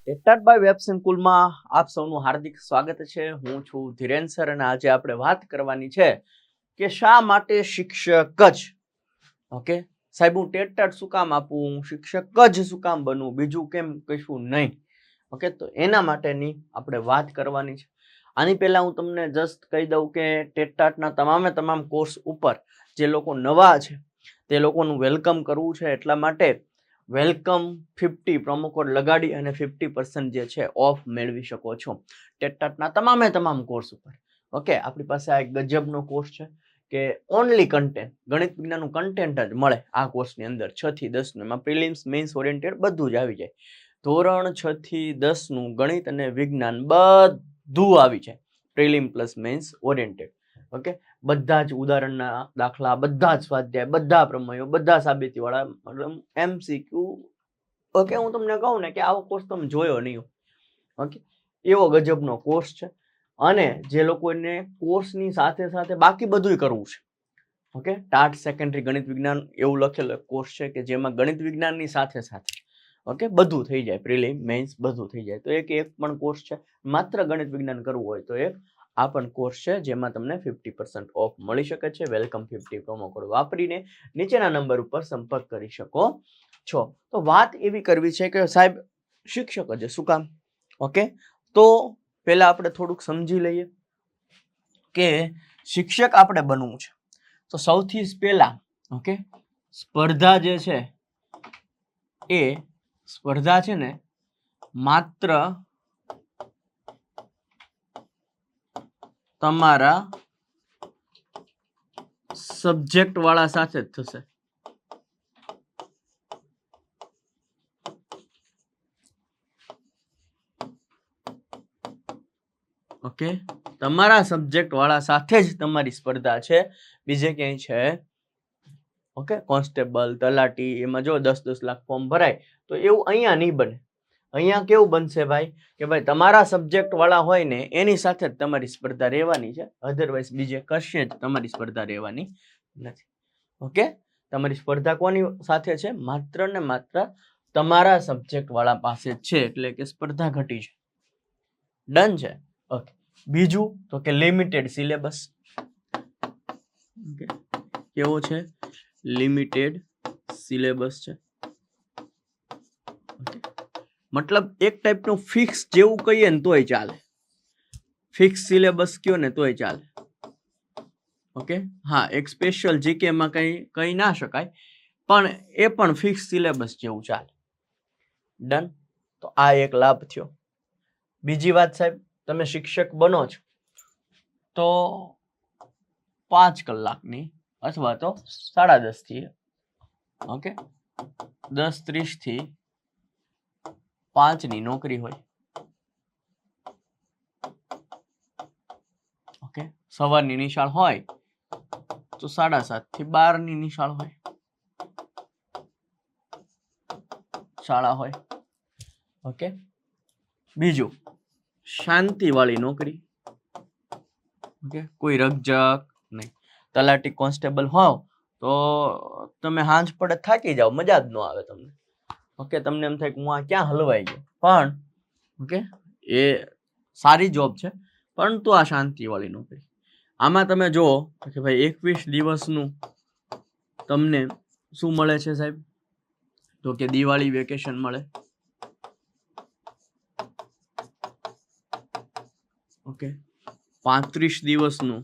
ટેટાટ by web સંકુલમાં આપ સૌનું હાર્દિક સ્વાગત છે. હું છું ધીરેન સર અને આજે આપણે વાત કરવાની છે કે શા માટે શિક્ષક જ ઓકે સાહેબ હું ટેટાટ શું કામ આપું, શિક્ષક જ શું કામ બનવું, બીજું કેમ કશું નહીં. ઓકે, તો એના માટેની આપણે વાત કરવાની છે. આની પહેલા હું તમને જસ્ટ કહી દઉં કે ટેટાટના તમામ કોર્સ ઉપર જે લોકો નવા છે તે લોકોનું વેલકમ કરવું છે. એટલા માટે વેલકમ 50 પ્રોમો કોડ લગાડી અને 50% જે છે ઓફ મેળવી શકો છો ટેટાટના તમામ કોર્સ ઉપર. ઓકે, આપણી પાસે આ એક ગજબનો કોર્સ છે કે ઓનલી કન્ટેન્ટ, ગણિત વિજ્ઞાનનું કન્ટેન્ટ જ મળે આ કોર્સની અંદર. 6 થી 10 નું એમાં પ્રિલિમ્સ, મેઇન્સ ઓરિએન્ટેડ બધું જ આવી જાય. ધોરણ 6 થી 10 નું ગણિત અને વિજ્ઞાન બધું આવી જાય, prelim plus mains oriented. Okay, બધા જ ઉદાહરણના દાખલા, બધા જ સ્વાધ્યાય, બધા પ્રમેયો, બધા સાબિતી વાળા MCQ. ઓકે, હું તમને કહું ને કે આવો કોર્સ તમે જોયો નહીં. ઓકે, એવો ગજબનો કોર્સ છે. અને જે લોકોને કોર્સની સાથે સાથે બાકી બધું કરવું છે, ઓકે, ટાટ સેકન્ડરી ગણિત વિજ્ઞાન એવું લખેલો કોર્સ છે કે જેમાં ગણિત વિજ્ઞાનની સાથે ઓકે બધું થઈ જાય, પ્રિલિમ મેઇન્સ બધું થઈ જાય. તો એક પણ કોર્સ છે. માત્ર ગણિત વિજ્ઞાન કરવું હોય તો એક આ પણ કોર્સ છે જેમાં તમને 50% ઓફ મળી શકે છે. વેલકમ 50 પ્રોમો કોડ વાપરીને નીચેના નંબર ઉપર સંપર્ક કરી શકો છો. તો વાત એવી કરવી છે કે સાહેબ શિક્ષક જ શું કામ. ઓકે, તો પહેલા આપણે થોડુંક સમજી લઈએ કે શિક્ષક આપણે બનવું છે તો સૌથી પહેલા ઓકે સ્પર્ધા જે છે એ સ્પર્ધા છે ને માત્ર તમારા સબ્જેક્ટ વાળા સાથે જ થશે. ઓકે, તમારા સબ્જેક્ટ વાળા સાથે જ તમારી સ્પર્ધા છે, બીજે ક્યાંય છે. ઓકે, કોન્સ્ટેબલ, તલાટી એમાં જો 10-10 લાખ ફોર્મ ભરાય તો એવું અહીંયા નહીં બને. અહીંયા કેવું બનશે ભાઈ કે ભાઈ તમારા સબ્જેક્ટ વાળા હોય ને એની સાથે જ તમારી સ્પર્ધા રહેવાની છે, અધરવાઇઝ બીજે કશે જ તમારી સ્પર્ધા રહેવાની નથી. ઓકે, તમારી સ્પર્ધા કોની સાથે છે? માત્ર ને માત્ર તમારા સબ્જેક્ટ વાળા પાસે છે, એટલે કે સ્પર્ધા ઘટી છે. ડન છે. ઓકે, બીજું તો કે લિમિટેડ સિલેબસ. ઓકે, કેવો છે? લિમિટેડ સિલેબસ છે. મતલબ એક ટાઈપનું ફિક્સ જેવું કહીએ ને તોય ચાલે, ફિક્સ સિલેબસ કયો ને તોય ચાલે. ઓકે, હા, એક સ્પેશિયલ જીકે માં કઈ ના શકાય, પણ એ પણ ફિક્સ સિલેબસ જેવું ચાલે. ડન. તો આ એક લાભ થયો. બીજી વાત સાહેબ, તમે શિક્ષક બનો છો તો 5 કલાકની અથવા તો 10:30 થી ઓકે 10:30 થી 5 ની નોકરી હોય. ઓકે, સવારની નિશાળ હોય તો 7:30 થી 12 ની નિશાળ હોય, શાળા હોય. ઓકે, બીજું શાંતિ વાળી નોકરી. ઓકે, કોઈ રકઝક નહીં. તલાટી કોન્સ્ટેબલ હોવ તો તમે હાંજ પડે થાકી જાઓ, મજા જ ન આવે તમને. ઓકે, તમને એમ થાય કે હું આ ક્યાં હલવાઈ ગયો. પણ ઓકે, એ સારી જોબ છે, પરંતુ આ શાંતિ વાળી નોકરી. આમાં તમે જુઓ કે ભાઈ 21 દિવસનું તમને શું મળે છે સાહેબ? તો કે દિવાળી વેકેશન મળે. ઓકે, 35 દિવસનું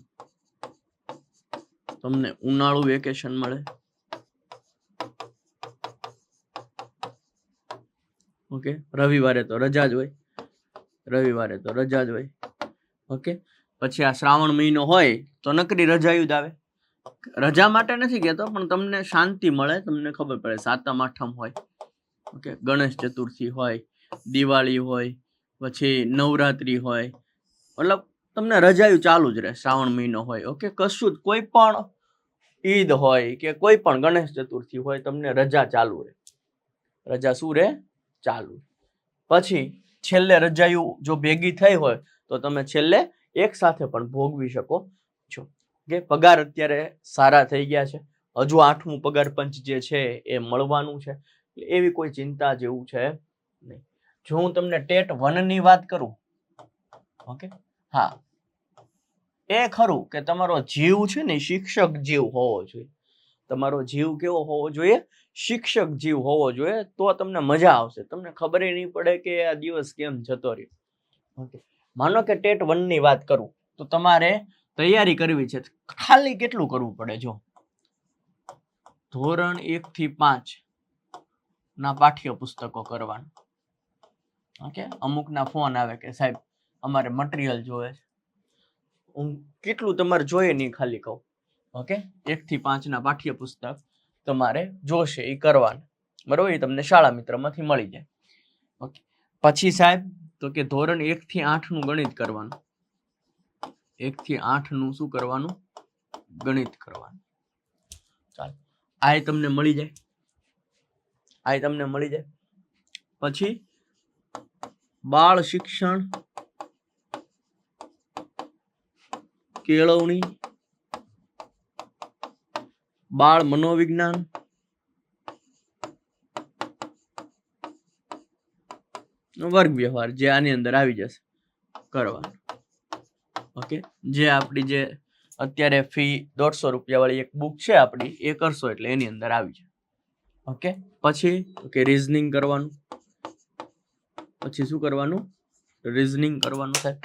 તમને ઉનાળુ વેકેશન મળે. ઓકે, રવિવારે તો રજા જ હોય. ઓકે, પછી આ શ્રાવણ મહિનો હોય તો નકરી રજા જ આવે. રજા માટે નથી કહેતો, પણ તમને શાંતિ મળે, તમને ખબર પડે સાતમ આઠમ હોય, ઓકે, ગણેશ ચતુર્થી હોય, દિવાળી હોય, પછી નવરાત્રી હોય, મતલબ તમને રજાયું ચાલુ જ રહે. શ્રાવણ મહિનો હોય, ઓકે, કશું જ કોઈ પણ ઈદ હોય કે કોઈ પણ ગણેશ ચતુર્થી હોય, તમને રજા ચાલુ રહે. રજા શું રહે? ચાલુ. પછી છેલ્લે રજાયું જો ભેગી થઈ હોય તો તમે છેલ્લે એક સાથે પણ ભોગવી શકો છો. કે પગાર અત્યારે સારા થઈ ગયા છે, હજુ 8મું પગાર પંચ જે છે એ મળવાનું છે, એવી કોઈ ચિંતા જેવું છે નહીં. જો હું તમને ટેટ 1 ની વાત કરું, ઓકે, હા, એ ખરું કે તમારો જીવ છે ને શિક્ષક જીવ હોવો જોઈએ. તમારો જીવ કેવો હોવો જોઈએ? શિક્ષક જીવ હોવો જોઈએ. તો તમને મજા આવશે. તમને ખબર નહીં પડે કે આ દિવસ કેમ જતો રહ્યો. ઓકે, માનો કે ટેટ 1 ની વાત કરું તો તમારે તૈયારી કરવી છે. ખાલી કેટલું કરવું પડે? જો ધોરણ 1 થી 5 ના પાઠ્ય પુસ્તકો કરવાના. ઓકે, અમુક ના ફોન આવે કે સાહેબ અમારે મટીરિયલ જોવે છે. કેટલું તમારે જોઈએ નહીં ખાલી કહું. ઓકે, 1 થી 5 ના પાઠ્ય પુસ્તક તમારે જોશે એ કરવાનું, બરોબર? એ તમને શાળા મિત્રમાંથી મળી જાય. ઓકે, પછી સાહેબ તો કે ધોરણ 1 થી 8 નું ગણિત કરવાનું. 1 થી 8 નું શું કરવાનું? ગણિત કરવાનું. ચાલો, આ તમને મળી જાય. આ તમને મળી જાય. પછી બાળ શિક્ષણ કેળવણી, બાળ મનોવિજ્ઞાન, વર્ગ વ્યવહાર જે આની અંદર આવી જશે કરવાનું. ઓકે, જે આપણી જે અત્યારે ફી 150 રૂપિયા વાળી એક બુક છે આપણી, એ કરશો એટલે એની અંદર આવી જાય. ઓકે, પછી ઓકે રીઝનિંગ કરવાનું. પછી શું કરવાનું? રીઝનિંગ કરવાનું સાહેબ.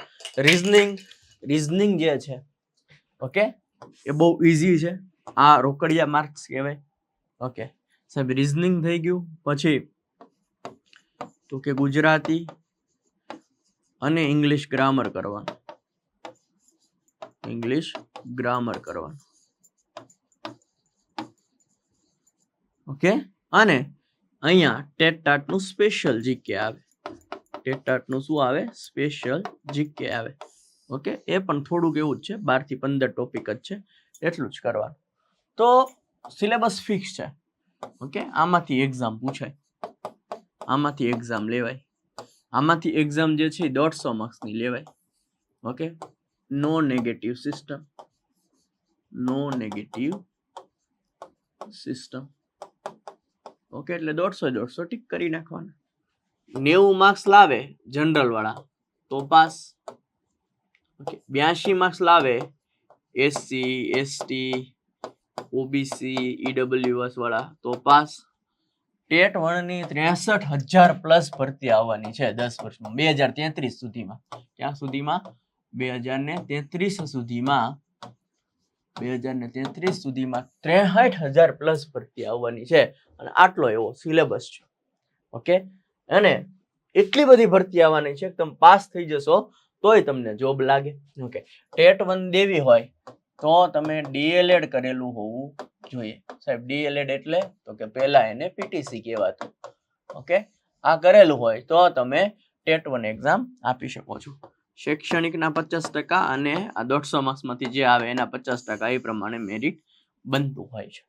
રીઝનિંગ જે છે, ઓકે, એ બહુ ઈઝી છે. આ રોકડિયા માર્ક્સ કહેવાય. ઓકે સાહેબ, રીઝનિંગ થઈ ગયું. પછી તો કે ગુજરાતી અને ઇંગ્લિશ ગ્રામર કરવાનું. ઇંગ્લિશ ગ્રામર કરવાનું. ઓકે, અને અહીંયા ટેટ ટાટ નું સ્પેશિયલ જીકે આવે. ટેટ ટાટ નું શું આવે? સ્પેશિયલ જીકે આવે. ઓકે, એ પણ થોડુંક એવું જ છે, 12 થી 15 ટોપિક જ છે, એટલું જ કરવાનું. તો સિલેબસ ફિક્સ છે. ઓકે, આમાંથી એક્ઝામ પૂછાય, આમાંથી એક્ઝામ લેવાય. આમાંથી એક્ઝામ જે છે 150 માર્ક્સની લેવાય. ઓકે, નો નેગેટિવ સિસ્ટમ. નો નેગેટિવ સિસ્ટમ. ઓકે, એટલે 150 ટીક કરી નાખવાના. 90 માર્ક્સ લાવે જનરલ વાળા તો પાસ. ઓકે, 82 માર્ક્સ લાવે એસસી, એસટી, ઓબીસી, ઈડબ્લ્યુએસ વાળા તો પાસ. ટેટ 1 ની 63,000 પ્લસ ભરતી આવવાની છે 10 વર્ષમાં, 2033 સુધીમાં. ક્યાં સુધીમાં? 2033 સુધીમાં. 2033 સુધીમાં 63,000 પ્લસ ભરતી આવવાની છે. અને આટલો એવો સિલેબસ છે. ઓકે, અને એટલી બધી ભરતી આવવાની છે કે તમે પાસ થઈ જશો તોય તમને જોબ લાગે. ઓકે, ટેટ 1 દેવી હોય તો તમે ડીએલએડ કરેલું હોવું જોઈએ. સાહેબ ડીએલએડ એટલે તો કે પહેલા એને પીટીસી કહેવાતું. ઓકે, આ કરેલું હોય તો તમે ટેટ 1 એક્ઝામ આપી શકો છો. શૈક્ષણિકના 50% અને આ 150 માર્ક્સમાંથી જે આવે એના 50% એ પ્રમાણે મેરિટ બનતું હોય છે.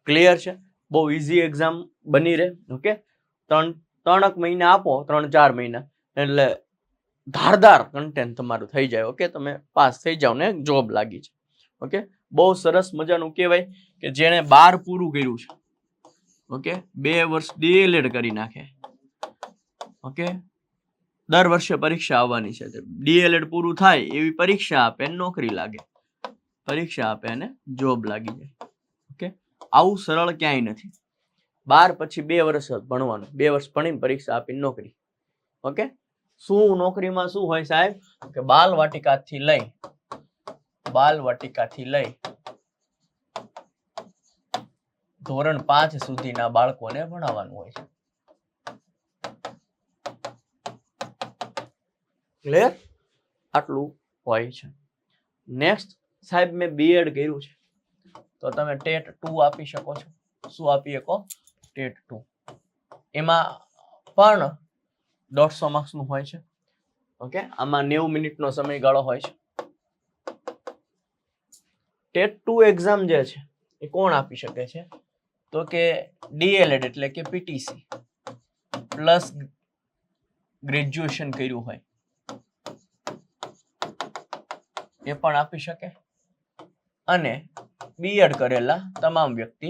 ક્લિયર છે? બહુ ઈઝી એક્ઝામ બની રહે. ઓકે, 3 મહિના આપો, 3-4 મહિના, એટલે ધારદાર કન્ટેન્ટ તમારું થઈ જાય. ઓકે, તમે પાસ થઈ જાવ ને જોબ લાગી છે. ઓકે, બહુ સરસ મજાનું કહેવાય કે જેણે 12 પૂરું કર્યું છે, ઓકે, 2 વર્ષ ડીએલએડ કરી નાખે. ઓકે, દર વર્ષે પરીક્ષા આવવાની છે. ડીએલએડ પૂરું થાય એવી પરીક્ષા આપે, નોકરી લાગે. પરીક્ષા આપે અને જોબ લાગી જાય. ઓકે, આવું સરળ ક્યાંય નથી. 12 પછી 2 વર્ષ ભણવાનું, 2 વર્ષ ભણીને પરીક્ષા આપીને નોકરી. ઓકે, શું નોકરીમાં શું હોય સાહેબ? કે બાલ વાટિકાથી લઈ ધોરણ 5 સુધીના બાળકોને ભણાવવાનું હોય છે. ક્લિયર? આટલું હોય છે. નેક્સ્ટ સાહેબ, મેં બીએડ કર્યું છે તો તમે ટેટ 2 આપી શકો છો. શું આપી શકો? ટેટ 2. એમાં પણ 150 માર્ક્સનું હોય છે. ઓકે, આમાં 90 મિનિટનો સમયગાળો હોય છે. ટેટ 2 એક્ઝામ જે છે એ કોણ આપી શકે છે? તો કે ડીએલએડ એટલે કે પીટીસી પ્લસ ગ્રેજ્યુએશન કર્યું હોય એ પણ આપી શકે. અને બીએડ કરેલા તમામ વ્યક્તિ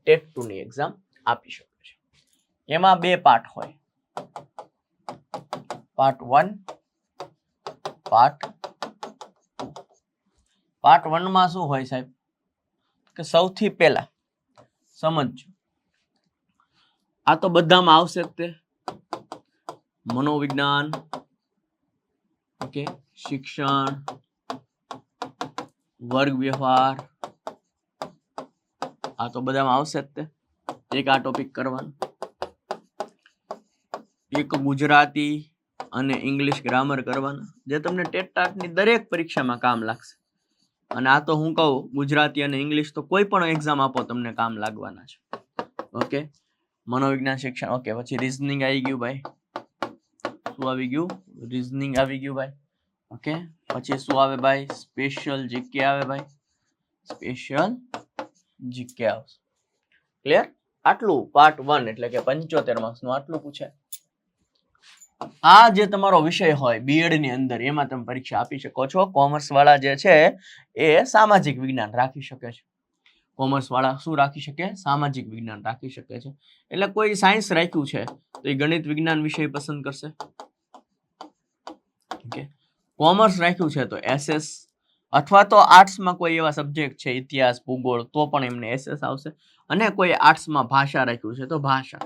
ટેટ 2 ની એક્ઝામ આપી શકે છે. એમાં 2 પાર્ટ હોય. પાર્ટ 1 પાર્ટ 2 પાર્ટ 1 માં શું હોય સાહેબ કે સૌથી પહેલા સમજો આ તો બધામાં આવશે તે મનોવિજ્ઞાન ઓકે શિક્ષણ વર્ગ વ્યવહાર આ તો બધામાં આવશે જ તે એક આ ટોપિક કરવાનું એક ગુજરાતી અને ઇંગ્લિશ ગ્રામર કરવાના જે તમને ટેટ ટાટની દરેક પરીક્ષામાં કામ લાગશે અને આ તો હું કહું ગુજરાતી અને ઇંગ્લિશ તો કોઈ પણ એક્ઝામ આપો તમને કામ લાગવાના છે ઓકે મનોવિજ્ઞાન શિક્ષણ ઓકે પછી રીઝનિંગ આવી ગયું ભાઈ શું આવી ગયું રીઝનિંગ આવી ગયું ભાઈ ઓકે પછી શું આવે ભાઈ સ્પેશિયલ જીકે આવે ભાઈ સ્પેશિયલ જીકે આવશે ક્લિયર આટલું પાર્ટ 1 એટલે કે 75 માર્ક્સ નું આટલું પૂછે આ જે તમારો વિષય હોય બીએડ ની અંદર એમાં તમે પરીક્ષા આપી શકો છો કોમર્સ વાળા જે છે એ સામાજિક વિજ્ઞાન રાખી શકે છે કોમર્સ વાળા શું રાખી શકે સામાજિક વિજ્ઞાન રાખી શકે છે એટલે કોઈ સાયન્સ રાખ્યું છે તો એ ગણિત વિજ્ઞાન વિષય પસંદ કરશે ઓકે કોમર્સ રાખ્યું છે તો એસએસ અથવા તો આર્ટ્સ માં કોઈ એવા સબ્જેક્ટ છે ઇતિહાસ ભૂગોળ તો પણ એમને એસએસ આવશે અને કોઈ આર્ટ્સ માં ભાષા રાખ્યું છે તો ભાષા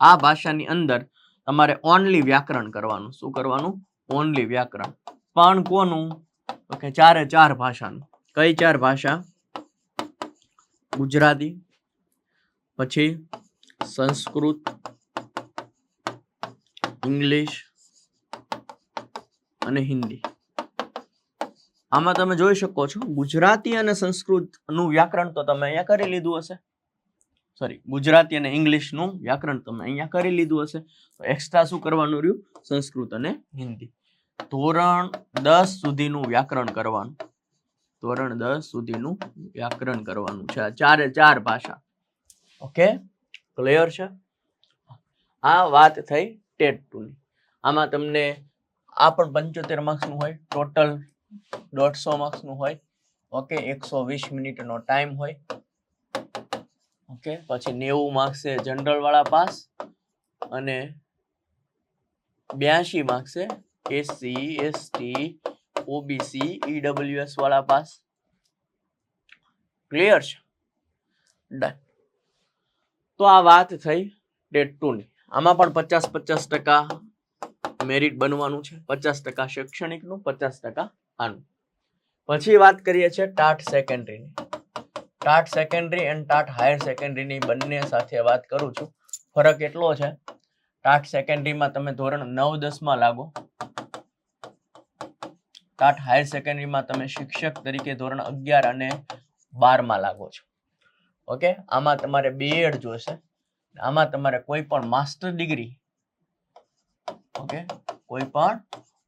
આ ભાષાની અંદર તમારે ઓનલી વ્યાકરણ કરવાનું શું કરવાનું ઓનલી વ્યાકરણ પણ કોનું ઓકે ચારે ચાર ભાષાનું કઈ ચાર ભાષા ગુજરાતી પછી સંસ્કૃત ઇંગ્લિશ અને હિન્દી આમાં તમે જોઈ શકો છો ગુજરાતી અને સંસ્કૃત નું વ્યાકરણ તો તમે અહીંયા કરી લીધું હશે સોરી ગુજરાતી અને ઇંગ્લિશ નું વ્યાકરણ તમે અહીંયા કરી લીધું હશે તો એક્સ્ટ્રા શું કરવાનું રહ્યું સંસ્કૃત અને હિન્દી ધોરણ 10 સુધીનું વ્યાકરણ કરવાનું ધોરણ 10 સુધીનું વ્યાકરણ કરવાનું છે ચારે ચાર ભાષા ઓકે ક્લિયર છે આ વાત થઈ ટેટ 2 ની આમાં તમને આ પણ 75 માર્ક્સ નું હોય ટોટલ 150 માર્ક્સ નું હોય ઓકે 120 મિનિટનો ટાઈમ હોય ઓકે પછી 90 માર્ક્સ છે જનરલ વાળા પાસ અને 82 માર્ક્સ છે એસસી એસટી ઓબીસી ઈડબ્લ્યુએસ વાળા પાસ ક્લિયર છે ડન તો આ વાત થઈ ટેટ 2 ની આમાં પણ 50-50% મેરિટ બનવાનું છે 50% શૈક્ષણિકનું 50% આનું પછી વાત કરીએ છીએ ટાટ સેકન્ડરીની TAT secondary and TAT higher સેકન્ડરીની બંને સાથે વાત કરું છું ફરક એટલો છે ટાટ સેકન્ડરીમાં તમે ધોરણ 9-10 માં લાગો ટાટ હાયર સેકન્ડરીમાં તમે શિક્ષક તરીકે ધોરણ 11 અને 12 માં લાગો છો ઓકે આમાં તમારે બીએડ જોશે આમાં તમારે કોઈ પણ માસ્ટર ડિગ્રી ઓકે કોઈ પણ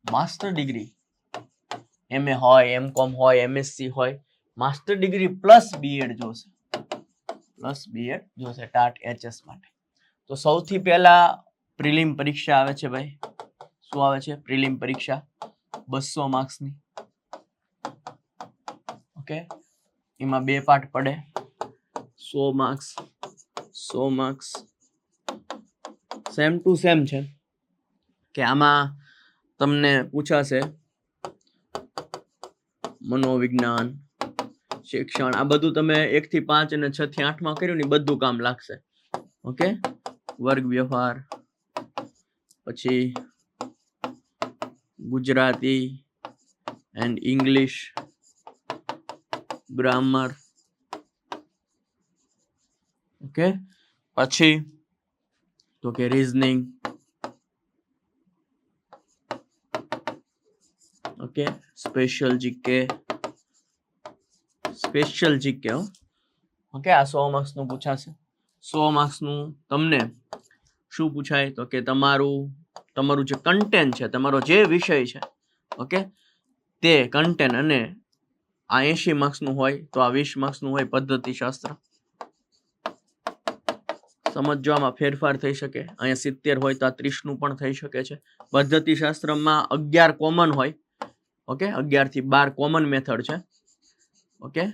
માસ્ટર ડિગ્રી એમએ હોય એમકોમ હોય એમએસસી હોય માસ્ટર ડિગ્રી પ્લસ બીએડ જોશે ટાટ એચએસ માટે તો સૌથી પહેલા પ્રિલિમ પરીક્ષા આવે છે ભાઈ શું આવે છે પ્રિલિમ પરીક્ષા 200 માર્ક્સની ઓકે એમાં બે પાર્ટ પડે 100 માર્ક્સ સેમ ટુ સેમ છે કે આમાં તમને પૂછાશે મનોવિજ્ઞાન શિક્ષણ આ બધું તમે 1 થી 5 અને 6 થી 8 માં કર્યું ને બધું કામ લાગશે ઓકે વર્ગ વ્યવહાર પછી Gujarati and English grammar okay પછી તો કે reasoning okay special GK okay આ 100 માર્ક્સ નું પૂછાશે 100 માર્ક્સ નું તમને શું પૂછાય તો કે તમારું જે કન્ટેન્ટ છે તમારો જે વિષય છે ઓકે તે કન્ટેન્ટ અને આ 80 માર્ક્સ નું હોય તો આ 20 માર્ક્સ નું હોય પદ્ધતિશાસ્ત્ર સમજવામાં ફેરફાર થઈ શકે અહીંયા 70 હોય તો આ 30 નું પણ થઈ શકે છે પદ્ધતિશાસ્ત્રમાં 11 કોમન હોય ઓકે 11 થી 12 કોમન મેથડ છે ઓકે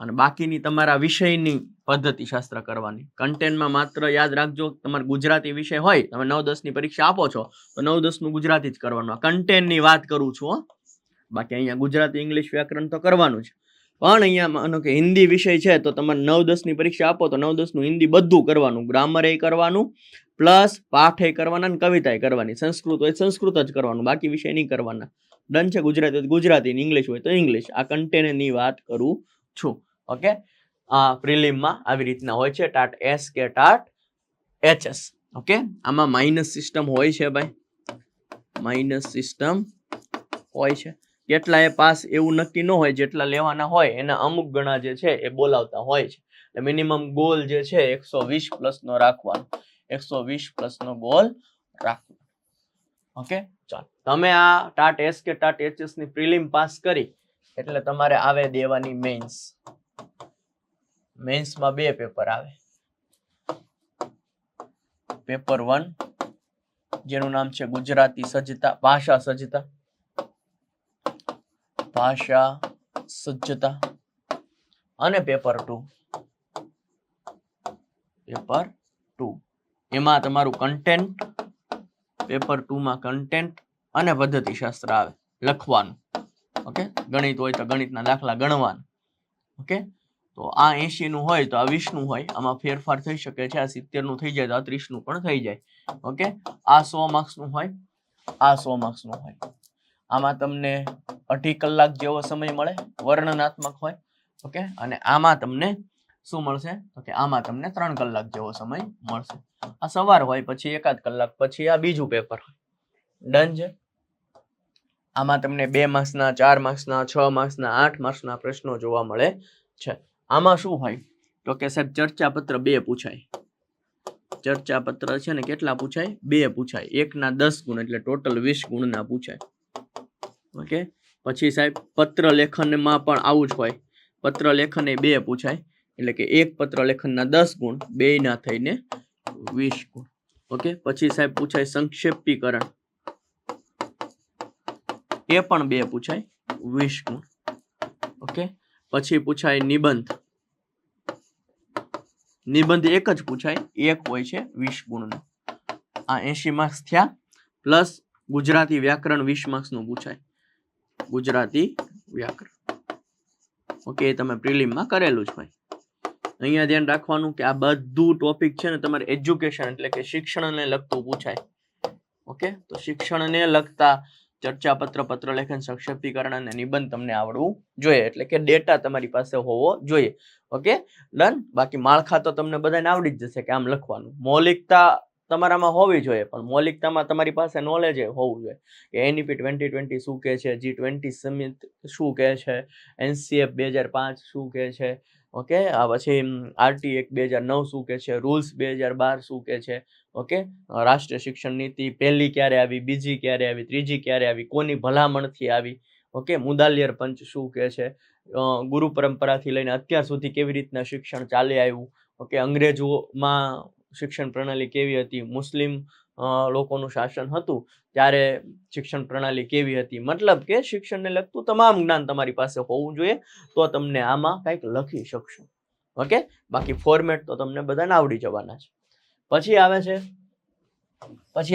અને બાકીની તમારા વિષયની પદ્ધતિશાસ્ત્ર કરવાની. કન્ટેન્ટમાં માત્ર યાદ રાખજો, તમારે ગુજરાતી વિષય હોય, તમે 9-10 ની પરીક્ષા આપો છો તો 9-10 નું ગુજરાતી જ કરવાનું. કન્ટેન્ટની વાત કરું છું. બાકી અહીંયા ગુજરાતી ઇંગ્લિશ વ્યાકરણ તો કરવાનું છે, પણ અહીંયા માનો કે હિન્દી વિષય છે તો તમારે 9-10 ની પરીક્ષા આપો તો 9-10 નું હિન્દી બધું કરવાનું, ગ્રામર એ કરવાનું, પ્લસ પાઠ એ કરવાના અને કવિતા એ કરવાની. સંસ્કૃત હોય સંસ્કૃત જ કરવાનું, બાકી વિષય નહીં કરવાના. ડન છે. ગુજરાતી હોય ગુજરાતી, ઇંગ્લિશ હોય તો ઇંગ્લિશ. આ કન્ટેન્ટની વાત કરું છું. ઓકે, પ્રિલિમમાં આવી રીતના હોય છે, ટાટ એસ કે ટાટ એચએસ. ઓકે, આમાં માઇનસ સિસ્ટમ હોય છે ભાઈ, માઇનસ સિસ્ટમ હોય છે. કેટલા એ પાસ એવું નક્કી ન હોય, જેટલા લેવાના હોય એના અમુક ગણા જે છે એ બોલાવતા હોય છે. એટલે મિનિમમ ગોલ જે છે 120 પ્લસ નો રાખવાનો, 120 પ્લસ નો ગોલ રાખવાનો. ઓકે, ચાલો તમે આ ટાટ એસ કે ટાટ એચએસ ની પ્રિલિમ પાસ કરી એટલે તમારે આવે દેવાની મેઇન્સ. મેઇન્સમાં 2 પેપર આવે. પેપર 1 જેનું નામ છે ગુજરાતી સજ્જતા, ભાષા સજ્જતા, ભાષા સજ્જતા, અને પેપર 2 એમાં તમારું કન્ટેન્ટ, પેપર 2 માં કન્ટેન્ટ અને પદ્ધતિશાસ્ત્ર આવે લખવાનું. ઓકે, ગણિત હોય તો ગણિતના દાખલા ગણવાનું. ઓકે, તો આ 80 નું હોય તો આ 20 નું હોય, આમાં ફેરફાર થઈ શકે છે. આ 70 નું થઈ જાય તો આ 30 નું પણ થઈ જાય. ઓકે, આ 100 માર્ક્સ નું હોય, આ 100 માર્ક્સ નું હોય. આમાં તમને 2.5 કલાક જેવો સમય મળે, વર્ણનાત્મક હોય. ઓકે, અને આમાં તમને શું મળશે તો કે આમાં તમને 3 કલાક જેવો સમય મળશે. આ સવાર હોય, પછી 1 કલાક, પછી આ બીજું પેપર હોય. ડન છે. આમાં તમને 2 માર્ક્સના, 4 માર્ક્સના, 6 માર્ક્સના, 8 માર્ક્સના પ્રશ્નો જોવા મળે છે. આમાં શું હોય તો કે સાહેબ ચર્ચાપત્ર 2 પૂછાય. ચર્ચાપત્ર છે ને કેટલા પૂછાય? 2 પૂછાય. 1 ના 10 ગુણ એટલે ટોટલ 20 ગુણના પૂછાય. ઓકે, પછી સાહેબ પત્ર લેખનમાં પણ આવું જ હોય. પત્ર લેખન એ 2 પૂછાય એટલે કે એક પત્ર લેખનના 10 ગુણ, 2 ના થઈને 20 ગુણ. ઓકે, પછી સાહેબ પૂછાય સંક્ષેપીકરણ, એ પણ 2 પૂછાય, 20 ગુણ. ઓકે, પછી પૂછાય નિબંધ. નિબંધ એક જ પૂછાય, એક હોય છે 20 ગુણનો. આ 80 માર્ક્સ થયા. પ્લસ ગુજરાતી વ્યાકરણ 20 માર્ક્સ નું પૂછાય, ગુજરાતી વ્યાકરણ. ઓકે, એ તમે પ્રિલિમમાં કરેલું જ ભાઈ. અહીંયા ધ્યાન રાખવાનું કે આ બધું ટોપિક છે ને તમારે એજ્યુકેશન એટલે કે શિક્ષણને લગતું પૂછાય. ઓકે, તો શિક્ષણને લગતા ચર્ચાપત્ર, પત્રલેખન, સંક્ષેપીકરણ અને નિબંધ તમને આવડવું જોઈએ. એટલે કે ડેટા તમારી પાસે હોવો જોઈએ. Okay, done. બાકી માળખા તો તમને બધાને આવડી જ જશે કે આમ લખવાનું. મૌલિકતા તમારામાં હોવી જોઈએ, પણ મૌલિકતામાં તમારી પાસે નોલેજ હોવું જોઈએ કે એનઈપી 2020 શું કહે છે, G20 સમિત શું કહે છે, NCF 2005 શું કહે છે. ઓકે, આ પછી RT Act 2009 શું કહે છે, રૂલ્સ 2012 શું કહે છે. ઓકે, રાષ્ટ્રીય શિક્ષણ નીતિ પહેલી ક્યારે આવી, બીજી ક્યારે આવી, ત્રીજી ક્યારે આવી, કોની ભલામણથી આવી. ઓકે, મુદાલિયર પંચ શું કહે છે, ગુરુ પરંપરાથી લઈને અત્યાર સુધી કેવી રીતના શિક્ષણ ચાલી આવ્યું. ઓકે, અંગ્રેજોમાં શિક્ષણ પ્રણાલી કેવી હતી, મુસ્લિમ લોકોનું શાસન હતું ત્યારે શિક્ષણ પ્રણાલી કેવી હતી. મતલબ કે શિક્ષણને લગતું તમામ જ્ઞાન તમારી પાસે હોવું જોઈએ, તો તમને આમાં કંઈક લખી શકશો. ઓકે, બાકી ફોર્મેટ તો તમને બધાને આવડી જવાના છે. પછી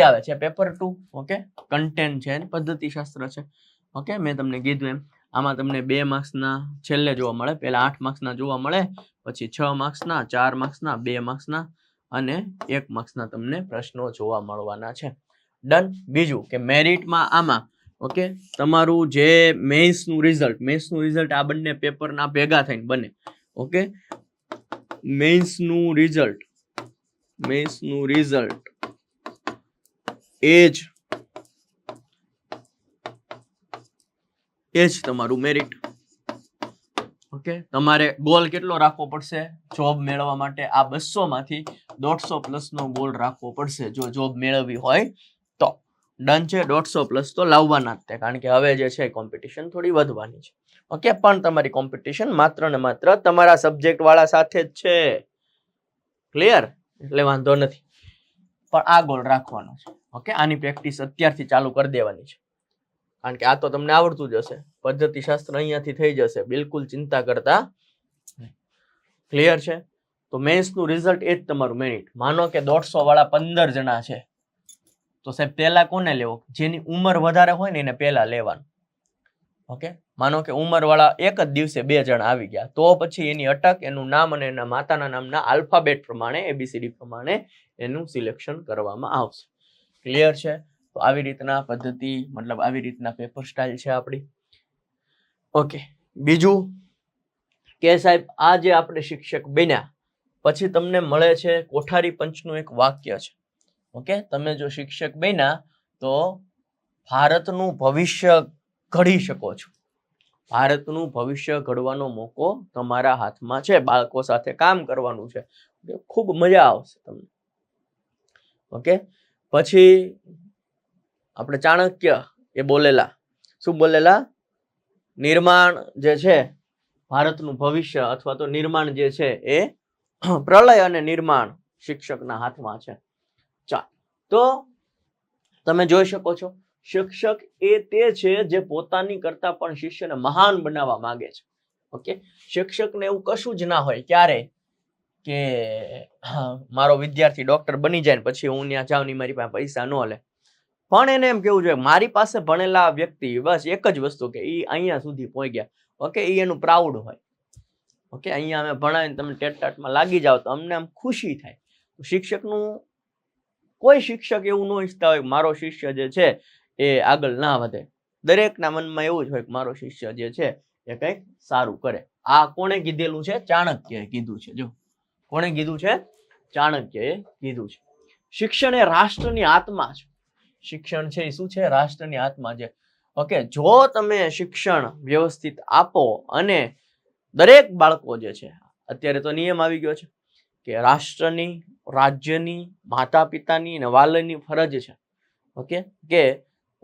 આવે છે પેપર 2. ઓકે, કન્ટેન્ટ છે અને પદ્ધતિશાસ્ત્ર છે. ઓકે, મેં તમને કીધું એમ આમાં તમને 2 માર્ક્સના છેલ્લે જોવા મળે. પહેલા 8 માર્ક્સના જોવા મળે, પછી 6 માર્ક્સના, 4 માર્ક્સના, 2 માર્ક્સના અને 1 માર્ક્સના તમને પ્રશ્નો જોવા મળવાના છે. ડન. બીજું કે મેરિટમાં આમાં ઓકે તમારું જે મેઇન્સનું રિઝલ્ટ આ બંને પેપરના ભેગા થઈને બને. ઓકે, મેઇન્સનું રિઝલ્ટ એ જ તમારું મેરિટ. ઓકે, તમારે ગોલ કેટલો રાખવો પડશે જોબ મેળવવા માટે? આ 200 માંથી 150 પ્લસ નો ગોલ રાખવો પડશે જો જોબ મેળવવી હોય તો. ડન છે. 150 પ્લસ તો લાવવાના જ તે, કારણ કે હવે જે છે કોમ્પિટિશન થોડી વધવાની છે. ઓકે, પણ તમારી કોમ્પિટિશન માત્ર ને માત્ર તમારા સબ્જેક્ટ વાળા સાથે જ છે. ક્લિયર? એટલે વાંધો નથી, પણ આ ગોલ રાખવાનો છે. ઓકે, આની પ્રેક્ટિસ અત્યારથી ચાલુ કરી દેવાની છે, કારણ કે આ તો તમને આવડતું જ હશે. પદ્ધતિશાસ્ત્ર અહીંયાથી થઈ જશે, બિલકુલ ચિંતા કરતા ક્લિયર છે? તો મેન્સનું રિઝલ્ટ એ જ તમારું મેરિટ. માનો કે 150 વાળા 15 જણા છે, તો સાહેબ પહેલા કોને લેવો? જેની ઉંમર વધારે હોય ને એને પહેલા લેવાનું. ઓકે, માનો કે ઉંમર વાળા એક જ દિવસે 2 જણા આવી ગયા, તો પછી એની અટક, એનું નામ અને એના માતાના નામના આલ્ફાબેટ પ્રમાણે, ABCD પ્રમાણે એનું સિલેક્શન કરવામાં આવશે. ક્લિયર છે? તો આવી રીતના પદ્ધતિ, મતલબ આવી રીતના પેપર સ્ટાઇલ છે આપણી. ઓકે, બીજું કે સાહેબ આ જે આપણે શિક્ષક બન્યા પછી તમને મળે છે કોઠારી પંચનું એક વાક્ય છે. ઓકે, તમે જો શિક્ષક બન્યા તો ભારતનું ભવિષ્ય ઘડી શકો છો. ભારતનું ભવિષ્ય ઘડવાનો મોકો તમારા હાથમાં છે. બાળકો સાથે કામ કરવાનું છે, ખૂબ મજા આવશે તમને. ઓકે, પછી આપણે ચાણક્ય એ બોલેલા, શું બોલેલા? નિર્માણ જે છે ભારતનું ભવિષ્ય અથવા તો નિર્માણ જે છે એ પ્રલય અને નિર્માણ શિક્ષકના હાથમાં છે. ચાલ, તો તમે જોઈ શકો છો શિક્ષક એ તે છે જે પોતાની કરતા પણ શિષ્યને મહાન બનાવવા માંગે છે. ઓકે, શિક્ષકને એવું કશું જ ના હોય ક્યારે કે મારો વિદ્યાર્થી ડોક્ટર બની જાય ને પછી હું ત્યાં જાઉં ને મારી પાસે પૈસા ન લે. પણ એને એમ કેવું જોઈએ મારી પાસે ભણેલા વ્યક્તિ બસ એક જ વસ્તુ કે એ અહીંયા સુધી પહોંચ્યા. ઓકે, એ એનું પ્રાઉડ હોય. ઓકે, અહીંયા અમે ભણાવીને તમે ટેટટાટમાં લાગી જાઓ તો અમને આમ ખુશી થાય. શિક્ષકનું કોઈ શિક્ષક એવું ન ઈચ્છતા હોય કે મારો શિષ્ય જે છે એ આગળ ના વધે. દરેકના મનમાં એવું જ હોય કે મારો શિષ્ય જે છે એ કંઈક સારું કરે. આ કોણે કીધેલું છે? ચાણક્યએ કીધું છે. જો કોણે કીધું છે? ચાણક્યએ કીધું છે. શિક્ષણ એ રાષ્ટ્રની આત્મા છે. શિક્ષણ છે એ શું છે? રાષ્ટ્રની આત્મા છે. ઓકે, જો તમે શિક્ષણ વ્યવસ્થિત આપો અને દરેક બાળકો જે છે, અત્યારે તો નિયમ આવી ગયો છે કે રાષ્ટ્રની, રાજ્યની, માતા પિતાની અને વાલીની ફરજ છે. ઓકે, કે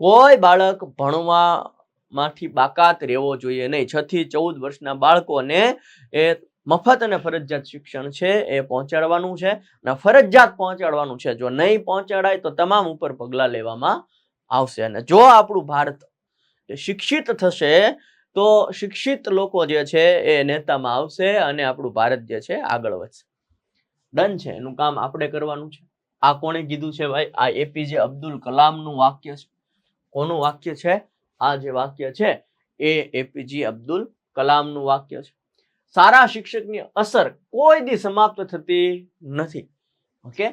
કોઈ બાળક ભણવામાંથી બાકાત રહેવો જોઈએ નહીં. 6 થી 14 વર્ષના બાળકોને એ મફત અને ફરજિયાત શિક્ષણ છે એ પહોંચાડવાનું છે અને ફરજિયાત પહોંચાડવાનું છે. જો નહીં પહોંચાડાય તો તમામ ઉપર પગલાં લેવામાં આવશે. અને જો આપણું ભારત શિક્ષિત થશે તો શિક્ષિત લોકો જે છે એ નેતામાં આવશે અને આપણું ભારત જે છે આગળ વધશે. ડન છે, એનું કામ આપણે કરવાનું છે. આ કોણે કીધું છે ભાઈ? આ APJ અબ્દુલ કલામનું વાક્ય છે. કોનું વાક્ય છે? આ જે વાક્ય છે એ APJ અબ્દુલ કલામનું વાક્ય છે. સારા શિક્ષકની અસર કોઈ દી સમાપ્ત થતી નથી. ઓકે,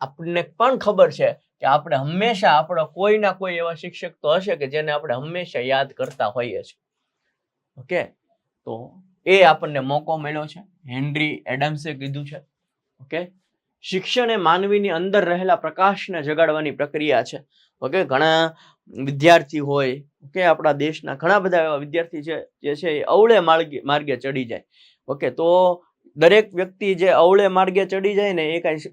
આપણને પણ ખબર છે કે આપણે હંમેશા આપણા કોઈના કોઈ એવા શિક્ષક તો હશે કે જેને આપણે હંમેશા યાદ કરતા હોઈએ છીએ. ઓકે, તો એ આપણને મોકો મળ્યો છે. હેનરી એડમ્સે કીધું છે. ઓકે, શિક્ષણ એ માનવીની અંદર રહેલા પ્રકાશને જગાડવાની પ્રક્રિયા છે. ઓકે, ઘણા વિદ્યાર્થી હોય, ઓકે, આપણા દેશના ઘણા બધા એવા વિદ્યાર્થી છે જે છે એ અવળે માર્ગે ચડી જાય. ઓકે, તો દરેક વ્યક્તિ જે અવળે માર્ગે ચડી જાય ને એ કઈ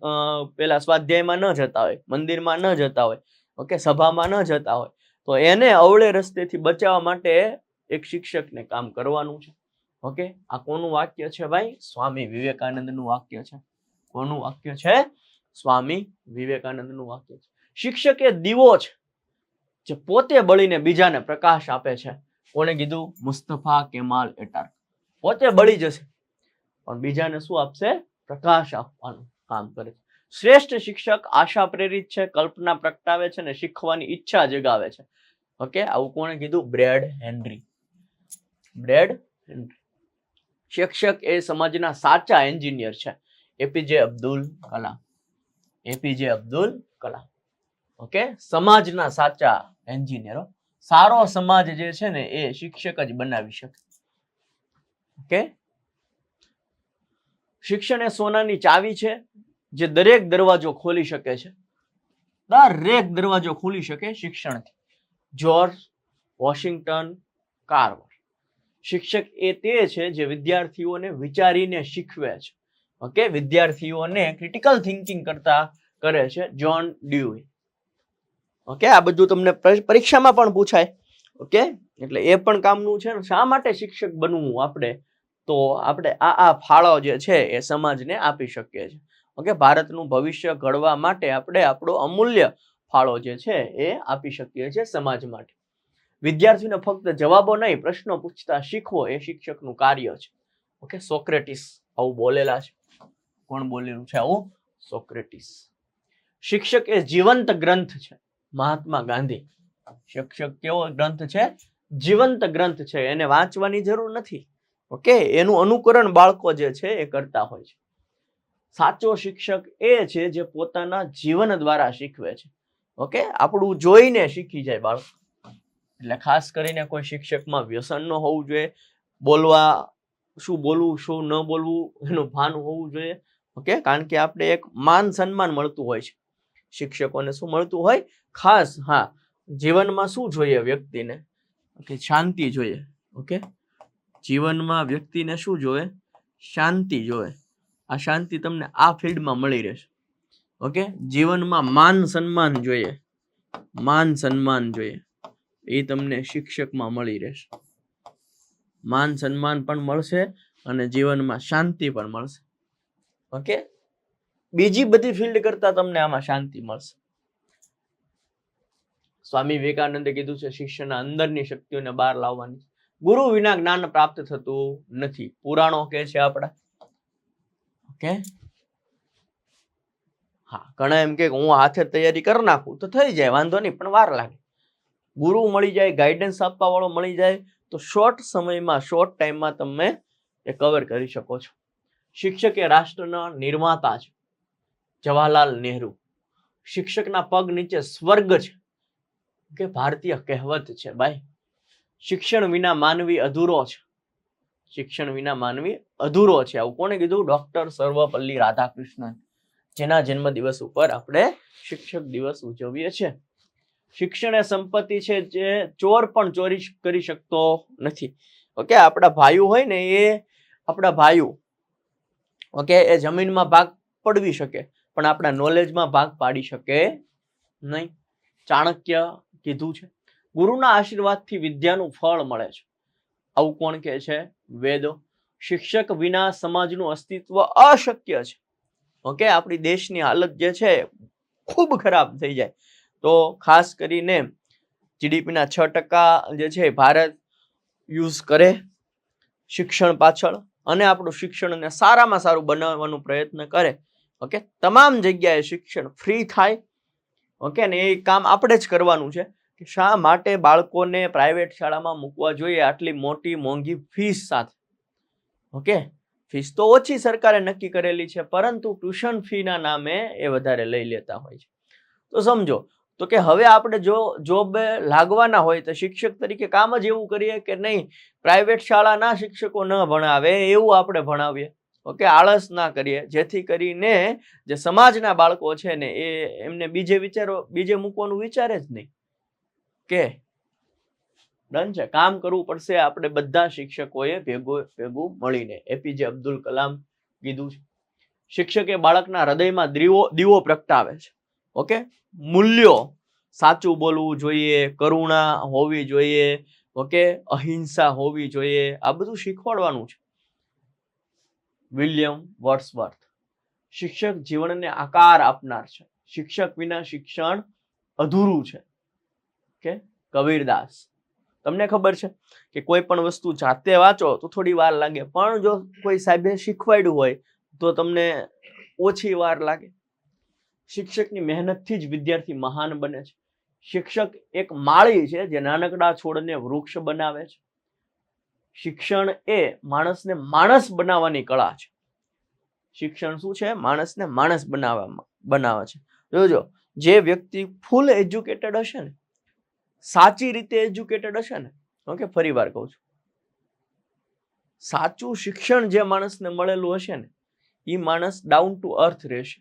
પેલા સ્વાધ્યાયમાં ન જતા હોય, મંદિરમાં ન જતા હોય, ઓકે, સભામાં ન જતા હોય, તો એને અવળે રસ્તેથી બચાવવા માટે એક શિક્ષકને કામ કરવાનું છે. ઓકે, આ કોનું વાક્ય છે ભાઈ? સ્વામી વિવેકાનંદનું વાક્ય છે. કોનું વાક્ય છે? સ્વામી વિવેકાનંદનું વાક્ય છે. શિક્ષક એ દીવો છે જે પોતે બળીને બીજાને પ્રકાશ આપે છે. કોણે કીધું? મુસ્તફા કેમાલ એટાર્ક. પોતે બળી જશે પણ બીજાને શું આપશે? પ્રકાશ આપવાનું કામ કરે છે. શ્રેષ્ઠ શિક્ષક આશા પ્રેરિત છે, કલ્પના પ્રગટાવે છે અને શીખવાની ઈચ્છા જગાવે છે. ઓકે, આવું કોણે કીધું? Bread henry. Bread henry. શિક્ષક એ સમાજના સાચા એન્જિનિયર છે. APJ Abdul Kalam. APJ Abdul Kalam. Okay, સમાજના સાચા એન્જિનિયરો. સારો સમાજ જે છે ને એ શિક્ષક જ બનાવી શકે. ઓકે, શિક્ષણ એ સોનાની ચાવી છે જે દરેક દરવાજો ખોલી શકે છે. દરેક દરવાજો ખોલી શકે શિક્ષણથી. George Washington Carver. શિક્ષક એ તે છે જે વિદ્યાર્થીઓને વિચારીને શીખવે છે. ઓકે, વિદ્યાર્થીઓને ક્રિટિકલ થિંકિંગ કરતા કરે છે. જ્હોન ડ્યુઈ. ઓકે, આ બધું તમને પરીક્ષામાં પણ પૂછાય. ઓકે, એટલે એ પણ કામનું છે. શા માટે શિક્ષક બનવું આપણે? તો આપણે આ ફાળો જે છે એ સમાજને આપી શકીએ છીએ. ઓકે, ભારતનું ભવિષ્ય ઘડવા માટે આપણે આપણો અમૂલ્ય ફાળો જે છે એ આપી શકીએ છીએ સમાજ માટે. વિદ્યાર્થીને ફક્ત જવાબો નહીં પ્રશ્નો પૂછતા શીખવો એ શિક્ષકનું કાર્ય છે. ઓકે, સોક્રેટિસ આવું બોલેલા છે. કોણ બોલેલું છે આવું? સોક્રેટિસ. શિક્ષક એ જીવંત ગ્રંથ છે. મહાત્મા ગાંધી. શિક્ષક કેવો ગ્રંથ છે? જીવંત ગ્રંથ છે. એને વાંચવાની જરૂર નથી. ઓકે, એનું અનુકરણ બાળકો જે છે એ કરતા હોય છે. સાચો શિક્ષક એ છે જે પોતાના જીવન દ્વારા શીખવે છે. ઓકે, આપણું જોઈને શીખી જાય બાળક. એટલે ખાસ કરીને કોઈ શિક્ષકમાં વ્યસન ન હોવું જોઈએ. બોલવા, શું બોલવું શું ન બોલવું એનું ભાન હોવું જોઈએ. ઓકે, કારણ કે આપણે એક માન સન્માન મળતું હોય છે. શિક્ષકોને શું મળતું હોય? ખાસ હા, જીવનમાં શું જોઈએ વ્યક્તિને? ઓકે, શાંતિ જોઈએ. ઓકે, જીવનમાં વ્યક્તિને શું જોઈએ? શાંતિ જોઈએ. આ શાંતિ તમને આ ફિલ્ડમાં મળી રહેશે. ઓકે, જીવનમાં માન સન્માન જોઈએ. માન સન્માન જોઈએ, એ તમને શિક્ષકમાં મળી રહેશે. માન સન્માન પણ મળશે અને જીવનમાં શાંતિ પણ મળશે. ઓકે, બીજી બધી ફિલ્ડ કરતા તમને આમાં શાંતિ મળશે. સ્વામી વિવેકાનંદે કીધું છે શિષ્યના અંદરની શક્તિઓને બહાર લાવવાની. ગુરુ વિના જ્ઞાન પ્રાપ્ત થતું નથી. પુરાણો કે છે આપણા. ઓકે, હા, ઘણા એમ કે હું હાથે તૈયારી કરી નાખું તો થઈ જાય, વાંધો નહીં, પણ વાર લાગે. ગુરુ મળી જાય, ગાઈડન્સ આપવા વાળો મળી જાય તો શોર્ટ સમયમાં, શોર્ટ ટાઈમમાં તમે એ કવર કરી શકો છો. શિક્ષક એ રાષ્ટ્રના નિર્માતા છે. જવાહરલાલ નહેરુ. શિક્ષકના પગ નીચે સ્વર્ગ છે. કે ભારતીય કહેવત છે ભાઈ. શિક્ષણ વિના માનવી અધૂરો છે. શિક્ષણ વિના માનવી અધૂરો છે. આવું કોણે કીધું? ડોક્ટર સર્વપલ્લી રાધાકૃષ્ણન, જેના જન્મ દિવસ ઉપર આપણે શિક્ષક દિવસ ઉજવીએ છીએ. શિક્ષણ એ સંપત્તિ છે જે ચોર પણ ચોરી કરી શકતો નથી. ઓકે, આપણા ભાઈઓ હોય ને, એ આપણા ભાઈઓ ઓકે, એ જમીનમાં ભાગ પડવી શકે પણ આપણા નોલેજમાં ભાગ પાડી શકે નહીં. ચાણક્ય કીધું છે ગુરુના આશીર્વાદથી વિદ્યાનું ફળ મળે છે. આવું કોણ કહે છે? વેદો. શિક્ષક વિના સમાજનું અસ્તિત્વ અશક્ય છે. ઓકે, આપણી દેશની હાલત જે છે ખૂબ ખરાબ થઈ જાય. તો ખાસ કરીને જીડીપીના 6% જે છે ભારત યુઝ કરે શિક્ષણ પાછળ, અને આપણું શિક્ષણને સારામાં સારું બનાવવાનો પ્રયત્ન કરે. ઓકે, તમામ જગ્યાએ શિક્ષણ ફ્રી થાય. ઓકે, ને એ કામ આપણે જ કરવાનું છે કે શા માટે બાળકોને પ્રાઇવેટ શાળામાં મૂકવા જોઈએ આટલી મોટી મોંઘી ફીસ સાથે. ઓકે, ફીસ તો ઓછી સરકારે નક્કી કરેલી છે, પરંતુ ટ્યુશન ફીના નામે એ વધારે લઈ લેતા હોય છે. તો સમજો તો કે હવે આપણે જો જોબ લાગવાના હોય તો શિક્ષક તરીકે કામ જ એવું કરીએ કે નહીં, પ્રાઇવેટ શાળાના શિક્ષકો ન ભણાવે એવું આપણે ભણાવીએ. ઓકે, આળસ ના કરીએ, જેથી કરીને જે સમાજના બાળકો છે ને એ એમને બીજે મૂકવાનું વિચારે જ નહીં. કે ડન છે, કામ કરવું પડશે આપણે બધા શિક્ષકોએ ભેગું મળીને. એપીજે અબ્દુલ કલામ કીધું છે શિક્ષક એ બાળકના હૃદયમાં દીવો પ્રગટાવે છે. ઓકે, મૂલ્યો, સાચું બોલવું જોઈએ, કરુણા હોવી જોઈએ, ઓકે, અહિંસા હોવી જોઈએ, આ બધું શીખવાડવાનું છે. વિલિયમ વર્ડસવર્થ. શિક્ષક જીવનને આકાર આપનાર છે. શિક્ષક વિના શિક્ષણ અધૂરું છે. ઓકે, કબીરદાસ. તમને ખબર છે કે કોઈ પણ વસ્તુ જાતે વાંચો તો થોડી વાર લાગે, પણ જો કોઈ સાહેબે શીખવાડ્યું હોય તો તમને ઓછી વાર લાગે. શિક્ષકની મહેનતથી જ વિદ્યાર્થી મહાન બને છે. શિક્ષક એક માળી છે જે નાનકડા છોડને વૃક્ષ બનાવે છે. શિક્ષણ એ માણસને માણસ બનાવવાની કળા છે. શિક્ષણ શું છે? માણસને માણસ બનાવે છે. જોજો, જે વ્યક્તિ ફૂલ એજ્યુકેટેડ હશે ને, સાચી રીતે એજ્યુકેટેડ હશે ને, ઓકે, ફરી વાર કહું છું, સાચું શિક્ષણ જે માણસને મળેલું હશે ને, એ માણસ ડાઉન ટુ અર્થ રહેશે.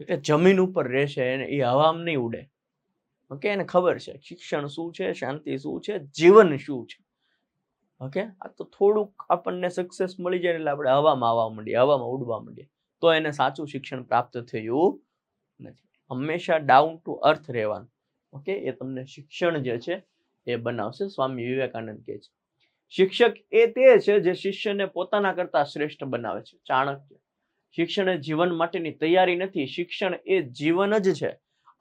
એટલે જમીન ઉપર રહેશે, એ હવામાં નહીં ઉડે. ઓકે, એને ખબર છે શિક્ષણ શું છે, શાંતિ શું છે, જીવન શું છે. ઓકે, આ તો થોડુંક આપણને સક્સેસ મળી જાય એટલે આપણે હવામાં ઉડવા માંડીએ, તો એને સાચું શિક્ષણ પ્રાપ્ત થયું નથી. હંમેશા ડાઉન ટુ અર્થ રહેવાનું. ઓકે, એ તમને શિક્ષણ જે છે એ બનાવશે. સ્વામી વિવેકાનંદ કહે છે શિક્ષક એ તે છે જે શિષ્યને પોતાના કરતા શ્રેષ્ઠ બનાવે છે. ચાણક્ય. શિક્ષણ એ જીવન માટેની તૈયારી નથી, શિક્ષણ એ જીવન જ છે.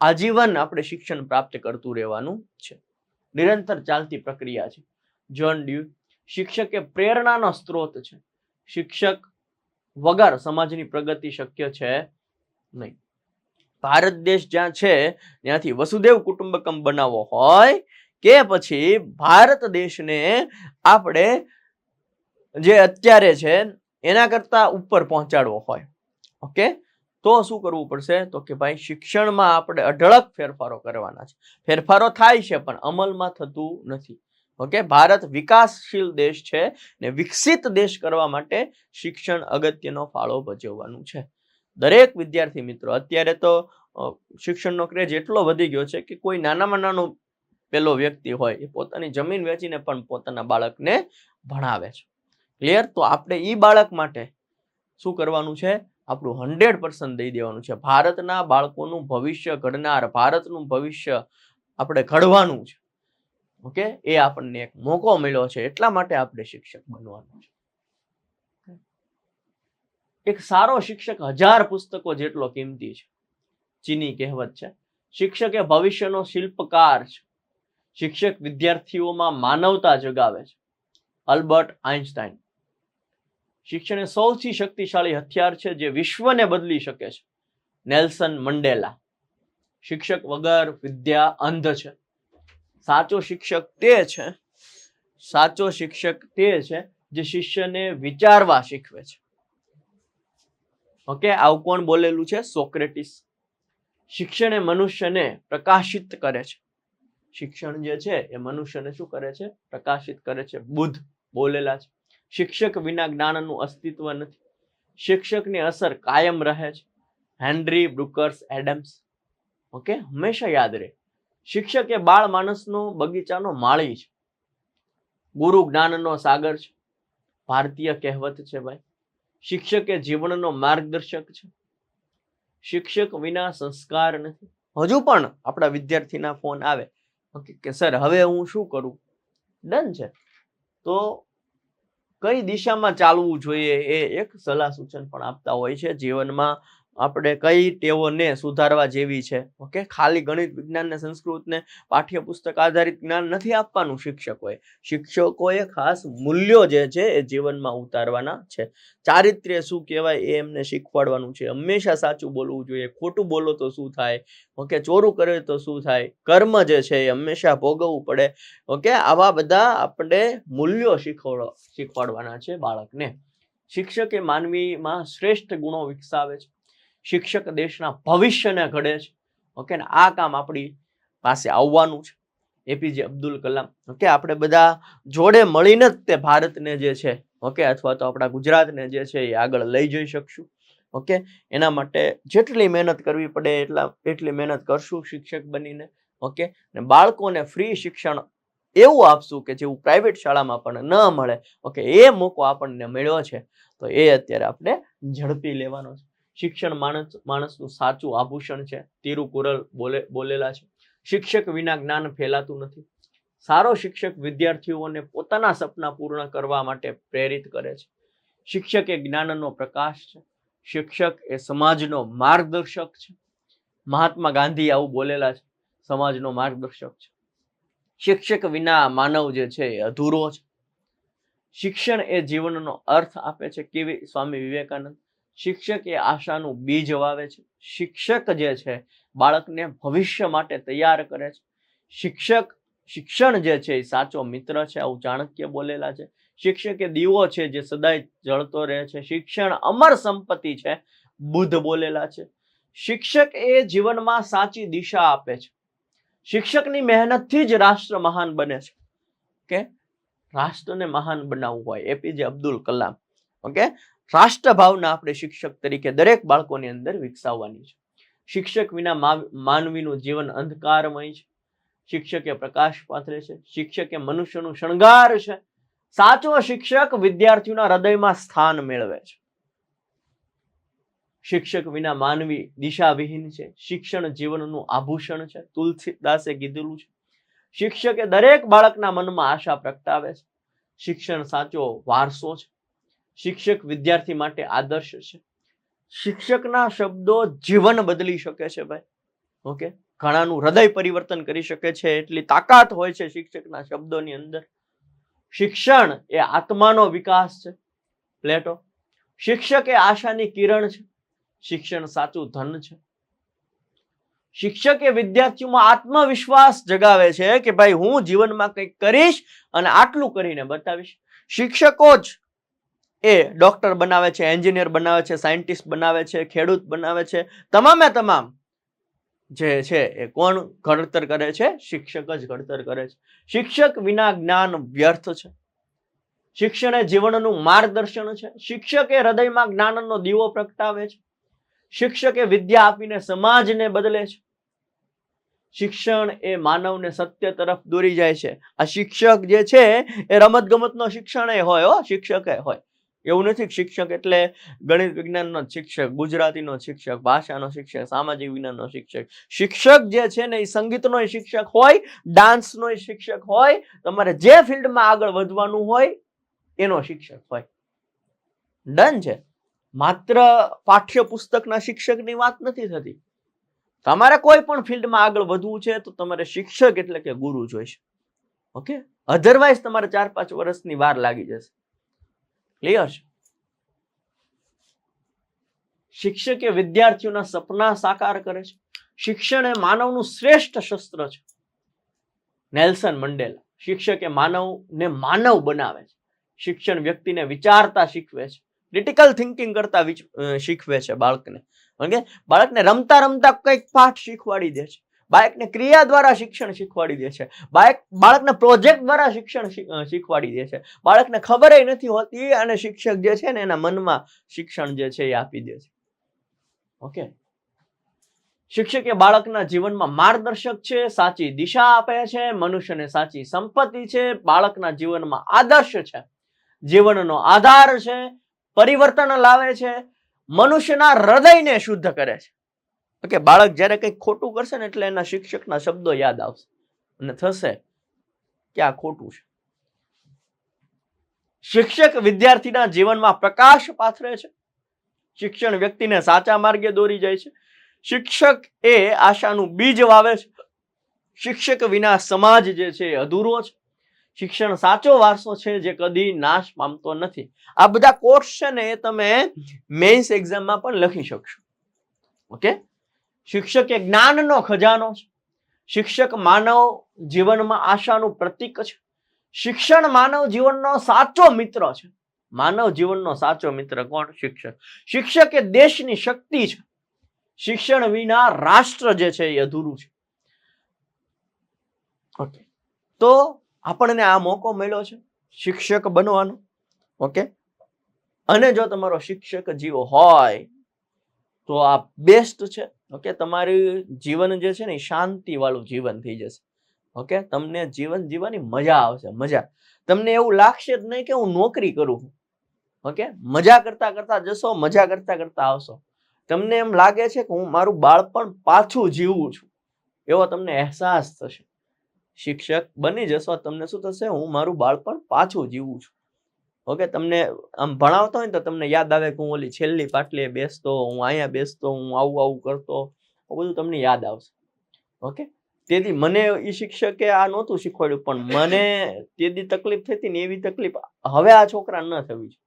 આજીવન આપણે શિક્ષણ પ્રાપ્ત કરતું રહેવાનું છે. નિરંતર ચાલતી પ્રક્રિયા છે. John Dewey. શિક્ષક એ પ્રેરણાનો સ્ત્રોત છે. શિક્ષક વગર સમાજની પ્રગતિ શક્ય છે નહીં. ભારત દેશ જ્યાં છે ત્યાંથી વસુદેવ કુટુંબકમ બનાવવો હોય કે પછી ભારત દેશને આપણે જે અત્યારે છે એના કરતા ઉપર પહોંચાડવો હોય, ઓકે, તો શું કરવું પડશે? તો કે ભાઈ શિક્ષણમાં આપણે અઢળક ફેરફારો કરવાના છે. ફેરફારો થાય છે પણ અમલમાં થતું નથી. ઓકે, ભારત વિકાસશીલ દેશ છે ને વિકસિત દેશ કરવા માટે શિક્ષણ અગત્યનો ફાળો ભજવવાનું છે. દરેક વિદ્યાર્થી મિત્રો, અત્યારે તો શિક્ષણનો ક્રેઝ એટલો વધી ગયો છે કે કોઈ નાનામાં નાનો પેલો વ્યક્તિ હોય એ પોતાની જમીન વેચીને પણ પોતાના બાળકને ભણાવે છે. ક્લિયર? તો આપણે ઈ બાળક માટે શું કરવાનું છે? આપણું 100% દઈ દેવાનું છે. ભારતના બાળકોનું ભવિષ્ય ઘડનાર, ભારતનું ભવિષ્ય આપણે ઘડવાનું છે. ઓકે, એ આપણને એક મોકો મળ્યો છે, એટલા માટે આપણે શિક્ષક બનવાનું છે. એક સારો શિક્ષક 1000 પુસ્તકો જેટલો કિંમતી છે. ચીની કહેવત છે, શિક્ષક એ ભવિષ્યનો શિલ્પકાર છે. શિક્ષક વિદ્યાર્થીઓમાં માનવતા જગાવે છે. અલ્બર્ટ આઇન્સ્ટાઈન. શિક્ષણ એ સૌથી શક્તિશાળી હથિયાર છે જે વિશ્વને બદલી શકે છે. Nelson Mandela. શિક્ષક વગર વિદ્યા અંધ છે. સાચો શિક્ષક તે છે જે શિષ્યને વિચારવા શીખવે છે. ઓકે, આવું કોણ બોલેલું છે? સોક્રેટિસ. શિક્ષણ એ મનુષ્યને પ્રકાશિત કરે છે. શિક્ષણ જે છે એ મનુષ્યને શું કરે છે? પ્રકાશિત કરે છે. બુદ્ધ બોલેલા છે. શિક્ષક વિના જ્ઞાનનું અસ્તિત્વ નથી. શિક્ષકની અસર કાયમ રહે છે. Henry બ્રુકર્સ Adam's. ઓકે, હંમેશા યાદ રહે, શિક્ષક એ બાળ માણસનો બગીચાનો માળી છે. ગુરુ જ્ઞાનનો સાગર છે. ભારતીય કહેવત છે ભાઈ. શિક્ષક એ જીવનનો માર્ગદર્શક છે. શિક્ષક વિના સંસ્કાર નથી. હજુ પણ આપણા વિદ્યાર્થીના ફોન આવે, ઓકે, કે સર હવે હું શું કરું? ડન છે. તો કઈ દિશામાં ચાલવું જોઈએ એ એક સલાહ સૂચન પણ આપતા હોય છે. જીવનમાં આપણે કઈ ટેવોને સુધારવા જેવી છે. ઓકે, ખાલી ગણિત, વિજ્ઞાન ને સંસ્કૃત ને પાઠ્યપુસ્તક આધારિત જ્ઞાન નથી આપવાનું શિક્ષકોએ. શિક્ષકોએ ખાસ મૂલ્યો જે છે એ જીવનમાં ઉતારવાના છે. ચારિત્ર્ય શું કહેવાય એ એમને શીખવાડવાનું છે. હંમેશા સાચું બોલવું જોઈએ. ખોટું બોલો તો શું થાય? ઓકે, ચોરું કરે તો શું થાય? કર્મ જે છે એ હંમેશા ભોગવવું પડે. ઓકે, આવા બધા આપણે મૂલ્યો શીખવાડવાના છે બાળકને. શિક્ષક એ માનવીમાં શ્રેષ્ઠ ગુણો વિકસાવે છે. શિક્ષક દેશના ભવિષ્યને ઘડે છે. ઓકે, ને આ કામ આપણી પાસે આવવાનું છે. એપીજે અબ્દુલ કલામ. ઓકે, આપણે બધા જોડે મળીને જ તે ભારતને જે છે, ઓકે, અથવા તો આપણા ગુજરાતને જે છે એ આગળ લઈ જઈ શકશું. ઓકે, એના માટે જેટલી મહેનત કરવી પડે એટલી મહેનત કરશું શિક્ષક બનીને. ઓકે, ને બાળકોને ફ્રી શિક્ષણ એવું આપશું કે જેવું પ્રાઇવેટ શાળામાં પણ ન મળે. ઓકે, એ મોકો આપણને મળ્યો છે તો એ અત્યારે આપણે ઝડપી લેવાનો છે. શિક્ષણ માણસનું સાચું આભૂષણ છે. તિરુકુરલ બોલેલા છે. શિક્ષક વિના જ્ઞાન ફેલાતું નથી. સારો શિક્ષક વિદ્યાર્થીઓને પોતાના સપના પૂર્ણ કરવા માટે પ્રેરિત કરે છે. શિક્ષક એ જ્ઞાનનો પ્રકાશ છે. શિક્ષક એ સમાજનો માર્ગદર્શક છે. મહાત્મા ગાંધી આવું બોલેલા છે, સમાજનો માર્ગદર્શક છે. શિક્ષક વિના માનવ જે છે એ અધૂરો છે. શિક્ષણ એ જીવનનો અર્થ આપે છે. કેવી સ્વામી વિવેકાનંદ. શિક્ષક એ આશાનું બીજ વાવે છે. શિક્ષક જે છે બાળકને ભવિષ્ય માટે તૈયાર કરે છે. શિક્ષણ જે છે એ સાચો મિત્ર છે, આવું ચાણક્ય બોલેલા છે. શિક્ષક એ દીવો છે જે સદાય જળતો રહે છે. શિક્ષણ અમર સંપત્તિ છે, બુદ્ધ બોલેલા છે. શિક્ષક એ જીવનમાં સાચી દિશા આપે છે. શિક્ષકની મહેનતથી જ રાષ્ટ્ર મહાન બને છે. ઓકે, રાષ્ટ્રને મહાન બનાવવું હોય, એપીજે અબ્દુલ કલામ. ઓકે, રાષ્ટ્ર ભાવના આપણે શિક્ષક તરીકે દરેક બાળકોની અંદર વિકસાવવાની છે. શિક્ષક વિના માનવીનું જીવન અંધકારમય છે. શિક્ષક એ પ્રકાશ પાથરે છે. શિક્ષક એ મનુષ્યનું શણગાર છે. સાચો શિક્ષક વિદ્યાર્થીઓના હૃદયમાં સ્થાન મેળવે છે. શિક્ષક વિના માનવી દિશાવિહીન છે. શિક્ષણ જીવનનું આભૂષણ છે. તુલસીદાસે કીધેલું છે. શિક્ષક એ દરેક બાળકના મનમાં આશા પ્રગટાવે છે. શિક્ષણ સાચો વારસો છે. શિક્ષક વિદ્યાર્થી માટે આદર્શ છે. શિક્ષકના શબ્દો જીવન બદલી શકે છે ભાઈ. ઓકે, ઘણાનું હૃદય પરિવર્તન કરી શકે છે. એટલી તાકાત હોય છે શિક્ષકના શબ્દોની અંદર. શિક્ષણ એ આત્માનો વિકાસ છે. પ્લેટો. શિક્ષક એ આશાની કિરણ છે. શિક્ષણ સાચું ધન છે. શિક્ષક એ વિદ્યાર્થીઓમાં આત્મવિશ્વાસ જગાવે છે કે ભાઈ હું જીવનમાં કંઈક કરીશ અને આટલું કરીને બતાવીશ. શિક્ષકો જ એ ડોક્ટર બનાવે છે, એન્જિનિયર બનાવે છે, સાયન્ટિસ્ટ બનાવે છે, ખેડૂત બનાવે છે. તમામે તમામ જે છે એ કોણ ઘડતર કરે છે? શિક્ષક જ ઘડતર કરે છે. શિક્ષક વિના જ્ઞાન વ્યર્થ છે. શિક્ષણ એ જીવનનું માર્ગદર્શન છે. શિક્ષક એ હૃદયમાં જ્ઞાનનો દીવો પ્રગટાવે છે. શિક્ષક એ વિદ્યા આપીને સમાજને બદલે છે. શિક્ષણ એ માનવને સત્ય તરફ દોરી જાય છે. આ શિક્ષક જે છે એ રમત ગમતનો શિક્ષણ એ હોય, શિક્ષક એ હોય. એવું નથી શિક્ષક એટલે ગણિત વિજ્ઞાનનો શિક્ષક, ગુજરાતીનો શિક્ષક, ભાષાનો શિક્ષક, સામાજિક વિજ્ઞાનનો શિક્ષક. શિક્ષક જે છે ને એ સંગીતનો શિક્ષક હોય, ડાન્સનો શિક્ષક હોય, તમારે જે ફિલ્ડમાં આગળ વધવાનું હોય એનો શિક્ષક હોય. ડન છે. માત્ર પાઠ્યપુસ્તકના શિક્ષકની વાત નથી થતી. તમારે કોઈ પણ ફિલ્ડમાં આગળ વધવું છે તો તમારે શિક્ષક એટલે કે ગુરુ જોઈશે. ઓકે, અધરવાઇઝ તમારે 4-5 વર્ષની વાર લાગી જશે. ક્લિયર છે? શિક્ષક એ વિદ્યાર્થીઓના સપના સાકાર કરે છે. શિક્ષણ એ માનવનું શ્રેષ્ઠ શસ્ત્ર છે. Nelson Mandela. શિક્ષક એ માનવને માનવ બનાવે છે. શિક્ષણ વ્યક્તિને વિચારતા શીખવે છે, ક્રિટિકલ થિંકિંગ કરતા શીખવે છે બાળકને. ઓકે, બાળકને રમતા રમતા કંઈક પાઠ શીખવાડી દે છે. બાળકને ક્રિયા દ્વારા શિક્ષણ શીખવાડી દે છે. બાળકને પ્રોજેક્ટ દ્વારા શિક્ષણ શીખવાડી દે છે. બાળકને ખબર નથી હોતી અને શિક્ષક જે છે ને એના મનમાં શિક્ષણ જે છે એ આપી દે છે. ઓકે, શિક્ષક એ બાળકના જીવનમાં માર્ગદર્શક છે, સાચી દિશા આપે છે, મનુષ્યને સાચી સંપત્તિ છે, બાળકના જીવનમાં આદર્શ છે, જીવનનો આધાર છે, પરિવર્તન લાવે છે, મનુષ્યના હૃદયને શુદ્ધ કરે છે. ઓકે, બાળક જ્યારે કંઈક ખોટું કરશે ને એટલે એના શિક્ષકના શબ્દો યાદ આવશે અને થશે કે આ ખોટું છે. શિક્ષક વિદ્યાર્થીના જીવનમાં પ્રકાશ પાથરે છે. શિક્ષણ વ્યક્તિને સાચા માર્ગે દોરી જાય છે. શિક્ષક એ આશાનું બીજ વાવે છે. શિક્ષક વિના સમાજ જે છે એ અધૂરો છે. શિક્ષણ સાચો વારસો છે જે કદી નાશ પામતો નથી. આ બધા કોર્સ છે ને એ તમે મેઇન્સ એક્ઝામમાં પણ લખી શકશો. ઓકે, શિક્ષક એ જ્ઞાનનો ખજાનો છે. શિક્ષક માનવ જીવનમાં આશાનું પ્રતીક છે. શિક્ષણ માનવ જીવનનો સાચો મિત્ર છે. માનવ જીવનનો સાચો મિત્ર કોણ? શિક્ષક. શિક્ષક એ દેશની શક્તિ છે. શિક્ષણ વિના રાષ્ટ્ર જે છે એ અધૂરું છે. ઓકે, તો આપણને આ મોકો મળ્યો છે શિક્ષક બનવાનો. ઓકે, અને જો તમારો શિક્ષક જીવ હોય તો આ બેસ્ટ છે. ઓકે, તમારું જીવન જે છે ને શાંતિ વાળું જીવન થઈ જશે. ઓકે, તમને જીવન જીવવાની મજા આવશે. મજા. તમને એવું લાગશે જ નહીં કે હું નોકરી કરું. ઓકે, મજા કરતા કરતા જશો, મજા કરતા કરતા આવશો. તમને એમ લાગે છે કે હું મારું બાળપણ પાછું જીવું છું એવો તમને અહેસાસ થશે. શિક્ષક બની જશો તમને શું થશે? હું મારું બાળપણ પાછું જીવું છું. ઓકે, તમને આમ ભણાવતો હોય ને તો તમને યાદ આવે કે હું ઓલી છેલ્લી પાટલીએ બેસતો, હું અહીંયા બેસતો, હું આવું આવું કરતો. બધું તમને યાદ આવશે. ઓકે, તેથી મને એ શિક્ષકે આ નહોતું શીખવાડ્યું પણ મને તેથી તકલીફ થતી ને એવી તકલીફ હવે આ છોકરા ન થવી છે.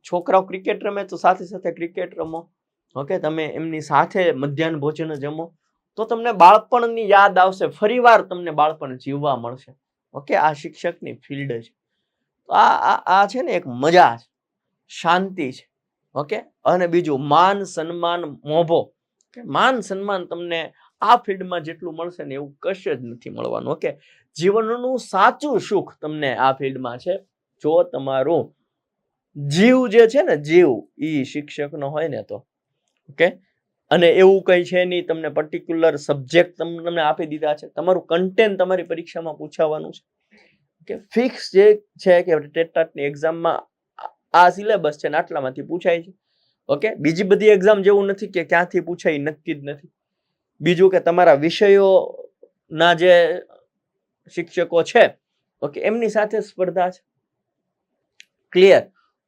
છોકરાઓ ક્રિકેટ રમે તો સાથે સાથે ક્રિકેટ રમો. ઓકે, તમે એમની સાથે મધ્યાહન ભોજન જમો તો તમને બાળપણની યાદ આવશે. ફરીવાર તમને બાળપણ જીવવા મળશે. ઓકે, આ શિક્ષકની ફિલ્ડ છે. આ છે ને એક મજા છે, શાંતિ છે. ઓકે, અને બીજું માન સન્માન મોભો. માન સન્માન તમને આ ફિલ્ડમાં જેટલું મળશે ને એવું કશે જ નથી મળવાનું. ઓકે, જીવનનું સાચું સુખ તમને આ ફિલ્ડમાં છે જો તમારું જીવ જે છે ને જીવ એ શિક્ષકનો હોય ને તો. ઓકે, અને એવું કઈ છે નહીં તમને પર્ટિક્યુલર સબ્જેક્ટ તમને આપી દીધા છે. તમારું કન્ટેન્ટ તમારી પરીક્ષામાં પૂછાવાનું છે. કે ફિક્સ જે છે કે ટેટની એક્ઝામમાં આ સિલેબસ છે ને આટલામાંથી પૂછાય છે. ઓકે, બીજી બધી એક્ઝામ જેવું નથી કે ક્યાંથી પૂછાય નક્કી જ નથી. બીજું કે તમારા વિષયોના જે શિક્ષકો છે ઓકે એમની સાથે સ્પર્ધા છે. ક્લિયર?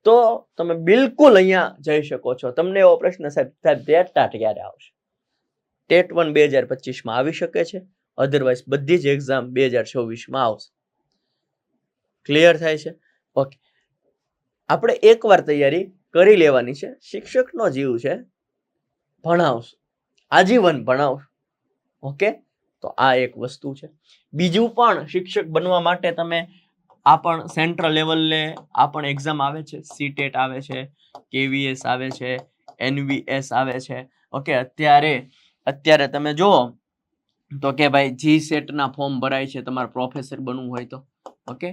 તો તમે બિલકુલ અહીંયા જઈ શકો છો. તમને એવો પ્રશ્ન સાહેબ ટેટ ક્યારે આવશે? ટેટ 1 2025 આવી શકે છે. અધરવાઇઝ બધી જ એક્ઝામ 2024 આવશે. ક્લિયર થાય છે? ઓકે, આપણે એકવાર તૈયારી કરી લેવાની છે. શિક્ષકનો જીવ છે, ભણાવશું, આજીવન ભણાવશું. ઓકે, તો આ એક વસ્તુ છે. બીજું પણ શિક્ષક બનવા માટે તમે આ પણ સેન્ટ્રલ લેવલે આ પણ એક્ઝામ આવે છે, સીટેટ આવે છે, કેવીએસ આવે છે, એનવીએસ આવે છે. ઓકે, અત્યારે તમે જુઓ તો કે ભાઈ જીસેટ ના ફોર્મ ભરાય છે તમારે પ્રોફેસર બનવું હોય તો. ઓકે,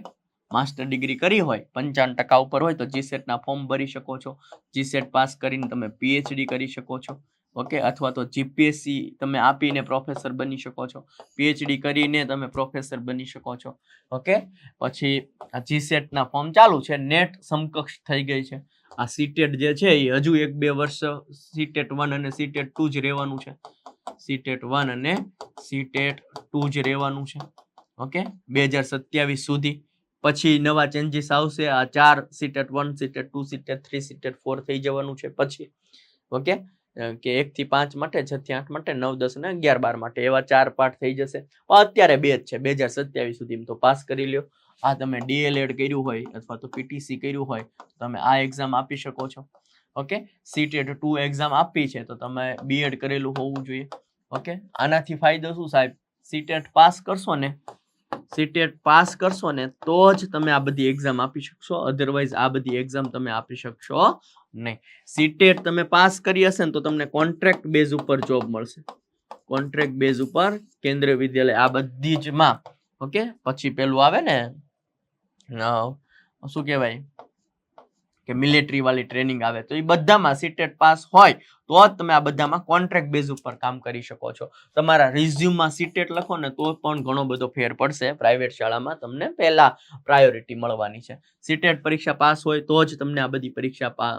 માસ્ટર ડિગ્રી કરી હોય 55% ઉપર હોય તો જીસેટ ના ફોર્મ ભરી શકો છો. જીસેટ પાસ કરીને તમે પીએચડી કરી શકો છો. ઓકે, અથવા તો જીપીએસસી તમે આપીને પ્રોફેસર બની શકો છો. પીએચડી કરીને તમે પ્રોફેસર બની શકો છો. ઓકે, પછી આ જીસેટ ના ફોર્મ ચાલુ છે. નેટ સમકક્ષ થઈ ગઈ છે. આ સીટેટ જે છે એ હજુ 1-2 વર્ષ સીટેટ 1 અને સીટેટ 2 જ રહેવાનું છે. સીટેટ 1 અને સીટેટ 2 જ રહેવાનું છે. ઓકે, 2027 સુધી. પછી નવા ચેન્જીસ આવશે. આ 4 સીટેટ 1, સીટેટ 2, સીટેટ 3, સીટેટ 4 થઈ જવાનું છે પછી. ઓકે, કે 1 થી 5 માટે, 6 થી 8 માટે, 9, 10 અને 11, 12 માટે એવા 4 પાર્ટ થઈ જશે. અત્યારે 2 જ છે. 2027 સુધી તો પાસ કરી લ્યો. આ તમે ડીએલએડ કર્યું હોય અથવા તો પીટીસી કર્યું હોય તો તમે આ એક્ઝામ આપી શકો છો. ઓકે, સીટેટ 2 એક્ઝામ આપી છે તો તમે બીએડ કરેલું હોવું જોઈએ. ઓકે, આનાથી ફાયદો શું સાહેબ? સીટેટ પાસ કરશો ને, સીટેટ પાસ કરશો ને તો જ તમે આ બધી એક્ઝામ આપી શકશો. અધરવાઇઝ આ બધી એક્ઝામ તમે આપી શકશો નહીં. સીટેટ તમે પાસ કરી હશે ને તો તમને કોન્ટ્રાક્ટ બેઝ ઉપર જોબ મળશે. કોન્ટ્રાક્ટ બેઝ ઉપર કેન્દ્રીય વિદ્યાલય આ બધી જ માં. ઓકે, પછી પેલું આવે ને શું કહેવાય કે મિલિટરી વાળી ટ્રેનિંગ આવે તો એ બધામાં સીટેટ પાસ હોય તો જ તમે આ બધામાં કોન્ટ્રાક્ટ બેઝ ઉપર કામ કરી શકો છો. તમારા રિઝ્યુમમાં સીટેટ લખો ને તો પણ ઘણો બધો ફેર પડશે. પ્રાઇવેટ શાળામાં તમને પહેલા પ્રાયોરિટી મળવાની છે. સીટેટ પરીક્ષા પાસ હોય તો જ તમને આ બધી પરીક્ષા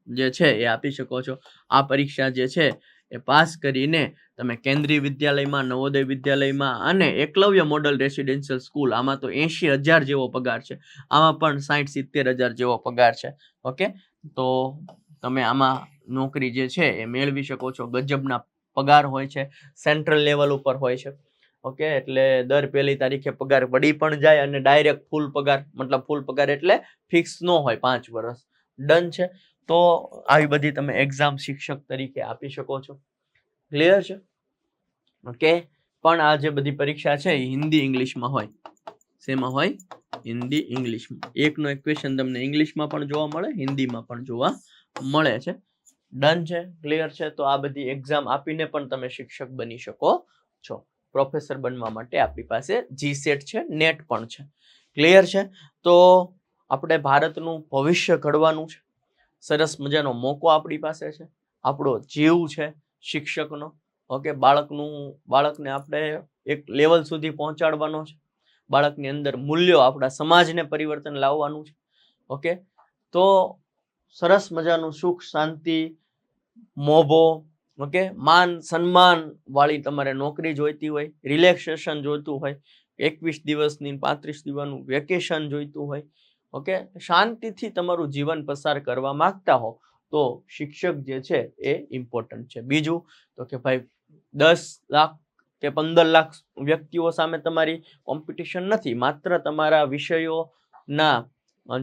જે છે એ આપી શકો છો. આ પરીક્ષા જે છે એ પાસ કરીને તમે કેન્દ્રીય વિદ્યાલયમાં, નવોદય વિદ્યાલયમાં અને એકલવ્ય મોડલ રેસિડેન્શિયલ સ્કૂલ, આમાં તો 80,000 જેવો પગાર છે. આમાં પણ 60-70,000 જેવો પગાર છે. ઓકે, તો તમે આમાં નોકરી જે છે એ મેળવી શકો છો. ગજબના પગાર હોય છે. સેન્ટ્રલ લેવલ ઉપર હોય છે. ઓકે, એટલે દર 1લી તારીખે પગાર વળી પણ જાય અને ડાયરેક્ટ ફૂલ પગાર, મતલબ ફૂલ પગાર એટલે ફિક્સ ન હોય 5 વર્ષ. ડન છે. તો આવી બધી તમે એક્ઝામ શિક્ષક તરીકે આપી શકો છો. ક્લિયર છે? ઓકે, પણ આ જે બધી પરીક્ષા છે એ હિન્દી ઇંગ્લિશમાં હોય. શેમાં હોય? હિન્દી ઇંગ્લિશમાં. એકનો એક ક્વેશ્ચન તમને ઇંગ્લિશમાં પણ જોવા મળે, હિન્દીમાં પણ જોવા મળે છે. ડન છે? ક્લિયર છે? તો આ બધી એક્ઝામ આપીને પણ તમે શિક્ષક બની શકો છો. પ્રોફેસર બનવા માટે આપણી પાસે જીસેટ છે, નેટ પણ છે. ક્લિયર છે? તો આપણે ભારતનું ભવિષ્ય ઘડવાનું છે. સરસ મજાનો મોકો આપણી પાસે છે. આપણો જીવ છે શિક્ષકનો. ઓકે, બાળકને આપણે એક લેવલ સુધી પહોંચાડવાનો છે. બાળકની અંદર મૂલ્યો, આપણા સમાજને પરિવર્તન લાવવાનું છે. ઓકે, તો સરસ મજાનું સુખ, શાંતિ, મોભો, ઓકે, માન સન્માન વાળી તમારે નોકરી જોઈતી હોય, રિલેક્સેશન જોઈતું હોય, 21 દિવસની 35 દિવસનું વેકેશન જોઈતું હોય, ઓકે, શાંતિથી તમારું જીવન પસાર કરવા માંગતા હો તો શિક્ષક જે છે એ ઇમ્પોર્ટન્ટ છે. બીજું તો કે ભાઈ 10 લાખ કે 15 લાખ વ્યક્તિઓ સામે તમારી કોમ્પિટિશન નથી. માત્ર તમારા વિષયોના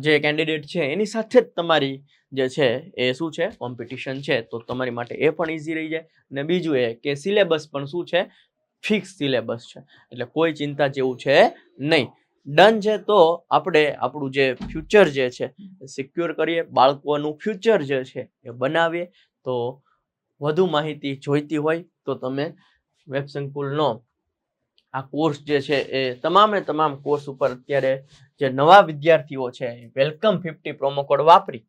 જે કેન્ડિડેટ છે એની સાથે જ તમારી જે છે એ શું છે? કોમ્પિટિશન છે. તો તમારી માટે એ પણ ઈઝી રહી જાય. અને બીજું એ કે સિલેબસ પણ શું છે? ફિક્સ સિલેબસ છે. એટલે કોઈ ચિંતા જેવું છે નહીં. ડન છે? તો આપણે આપણું જે ફ્યુચર જે છે સિક્યોર કરીએ, બાળકોનું ફ્યુચર જે છે એ બનાવીએ. તો વધુ માહિતી જોઈતી હોય તો તમે વેબ સંકુલનો આ કોર્સ જે છે એ તમામ કોર્સ ઉપર અત્યારે જે નવા વિદ્યાર્થીઓ છે વેલકમ 50 પ્રોમો કોડ વાપરી,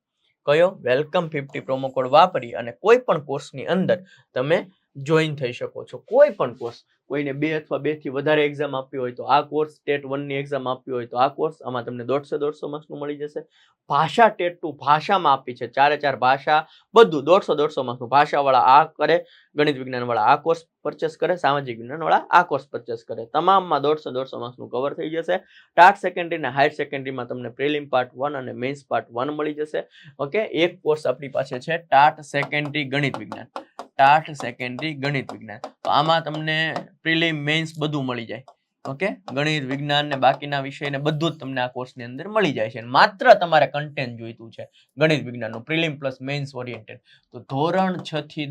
કયો? વેલકમ 50 પ્રોમો કોડ વાપરી અને કોઈ પણ કોર્સની અંદર તમે જોઈન થઈ શકો છો. કોઈ પણ કોર્સ, કોઈને 2 અથવા 2 થી વધારે એક્ઝામ આપવી હોય તો આ કોર્સ, ટેટ 1 ની એક્ઝામ આપવી હોય તો આ કોર્સ, આમાં તમને 150 માર્ક્સનું મળી જશે. ભાષા ટેટ 2 ભાષામાં આપી છે, 4 ભાષા, બધું 150 માર્ક્સનું. ભાષાવાળા આ કરે, ગણિત વિજ્ઞાન વાળા આ કોર્સ પરચેસ કરે, સામાજિક વિજ્ઞાન વાળા આ કોર્સ પરચેસ કરે. તમામમાં 150 માર્ક્સનું કવર થઈ જશે. ટાટ સેકન્ડરી અને હાયર સેકન્ડરીમાં તમને પ્રિલિમ પાર્ટ 1 અને મેઇન્સ પાર્ટ 1 મળી જશે. ઓકે, એક કોર્સ આપણી પાસે છે ટાટ સેકન્ડરી ગણિત વિજ્ઞાન. ટાટ સેકન્ડરી ગણિત વિજ્ઞાન, તો આમાં તમને પ્રિલિમ, મેઇન્સ બધું મળી જાય. ઓકે, ગણિત વિજ્ઞાન ને બાકીના વિષય ને બધું જ તમને આ કોર્સની અંદર મળી જાય છે. માત્ર તમારે કન્ટેન્ટ જોઈતું છે ગણિત વિજ્ઞાનનું પ્રિલિમ પ્લસ મેઇન્સ ઓરિએન્ટેડ. તો ધોરણ 6 થી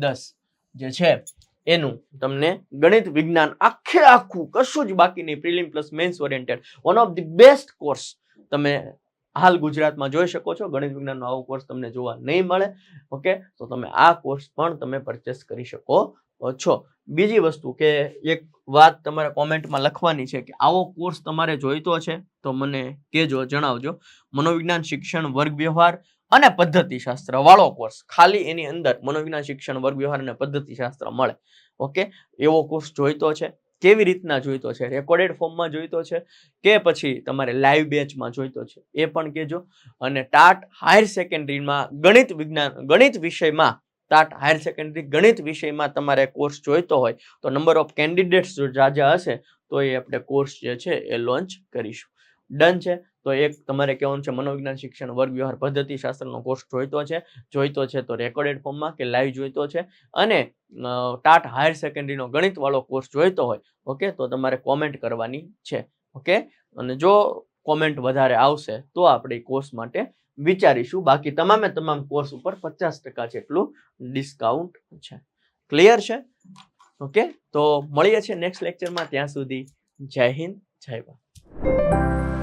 10 જે છે એનું તમને ગણિત વિજ્ઞાન આખું કશું જ બાકી નહીં, prelim plus mains oriented one of the best course તમે હાલ ગુજરાતમાં જોઈ શકો છો. ગણિત વિજ્ઞાનનો આવો કોર્સ તમને જોવા નહીં મળે. ઓકે, તો તમે આ કોર્સ પણ તમે પરચેસ કરી શકો છો. બીજી વસ્તુ કે એક વાત તમારે કોમેન્ટમાં લખવાની છે કે આવો કોર્સ તમારે જોઈતો છે તો મને કહેજો, જણાવજો. મનોવિજ્ઞાન શિક્ષણ વર્ગ વ્યવહાર અને પદ્ધતિશાસ્ત્ર વાળો કોર્સ, ખાલી એની અંદર મનોવિજ્ઞાન શિક્ષણ વર્ગ વ્યવહાર અને પદ્ધતિશાસ્ત્ર મળે. ઓકે, એવો કોર્સ જોઈતો છે. કેવી રીતના જોઈતો છે? રેકોર્ડેડ ફોર્મમાં જોઈતો છે કે પછી તમારે લાઈવ બેચમાં જોઈતો છે એ પણ કહેજો. અને ટાટ હાયર સેકન્ડરીમાં ગણિત વિષયમાં ટાટ હાયર સેકન્ડરી ગણિત વિષયમાં તમારે કોર્સ જોઈતો હોય તો નંબર ઓફ કેન્ડિડેટ્સ જો જાજા હશે તો એ આપણે કોર્સ જે છે એ લોન્ચ કરીશું. ડન છે. તો એક તમારે કહેવાનું છે મનોવિજ્ઞાન શિક્ષણ વર્ગ વ્યવહાર પદ્ધતિશાસ્ત્રનો કોર્સ જોઈતો છે તો રેકોર્ડેડ ફોર્મમાં કે લાઈવ જોઈતો છે. અને ટાટ હાયર સેકન્ડરીનો ગણિત વાળો કોર્સ જોઈતો હોય, ઓકે, તો તમારે કોમેન્ટ કરવાની છે. ઓકે, અને જો કોમેન્ટ વધારે આવશે તો આપણે કોર્સ માટે વિચારીશું. બાકી તમામ કોર્સ ઉપર 50% જેટલું ડિસ્કાઉન્ટ છે. ક્લિયર છે? ઓકે, તો મળીએ છીએ નેક્સ્ટ લેક્ચરમાં. ત્યાં સુધી જય હિન્દ, જય ભારત.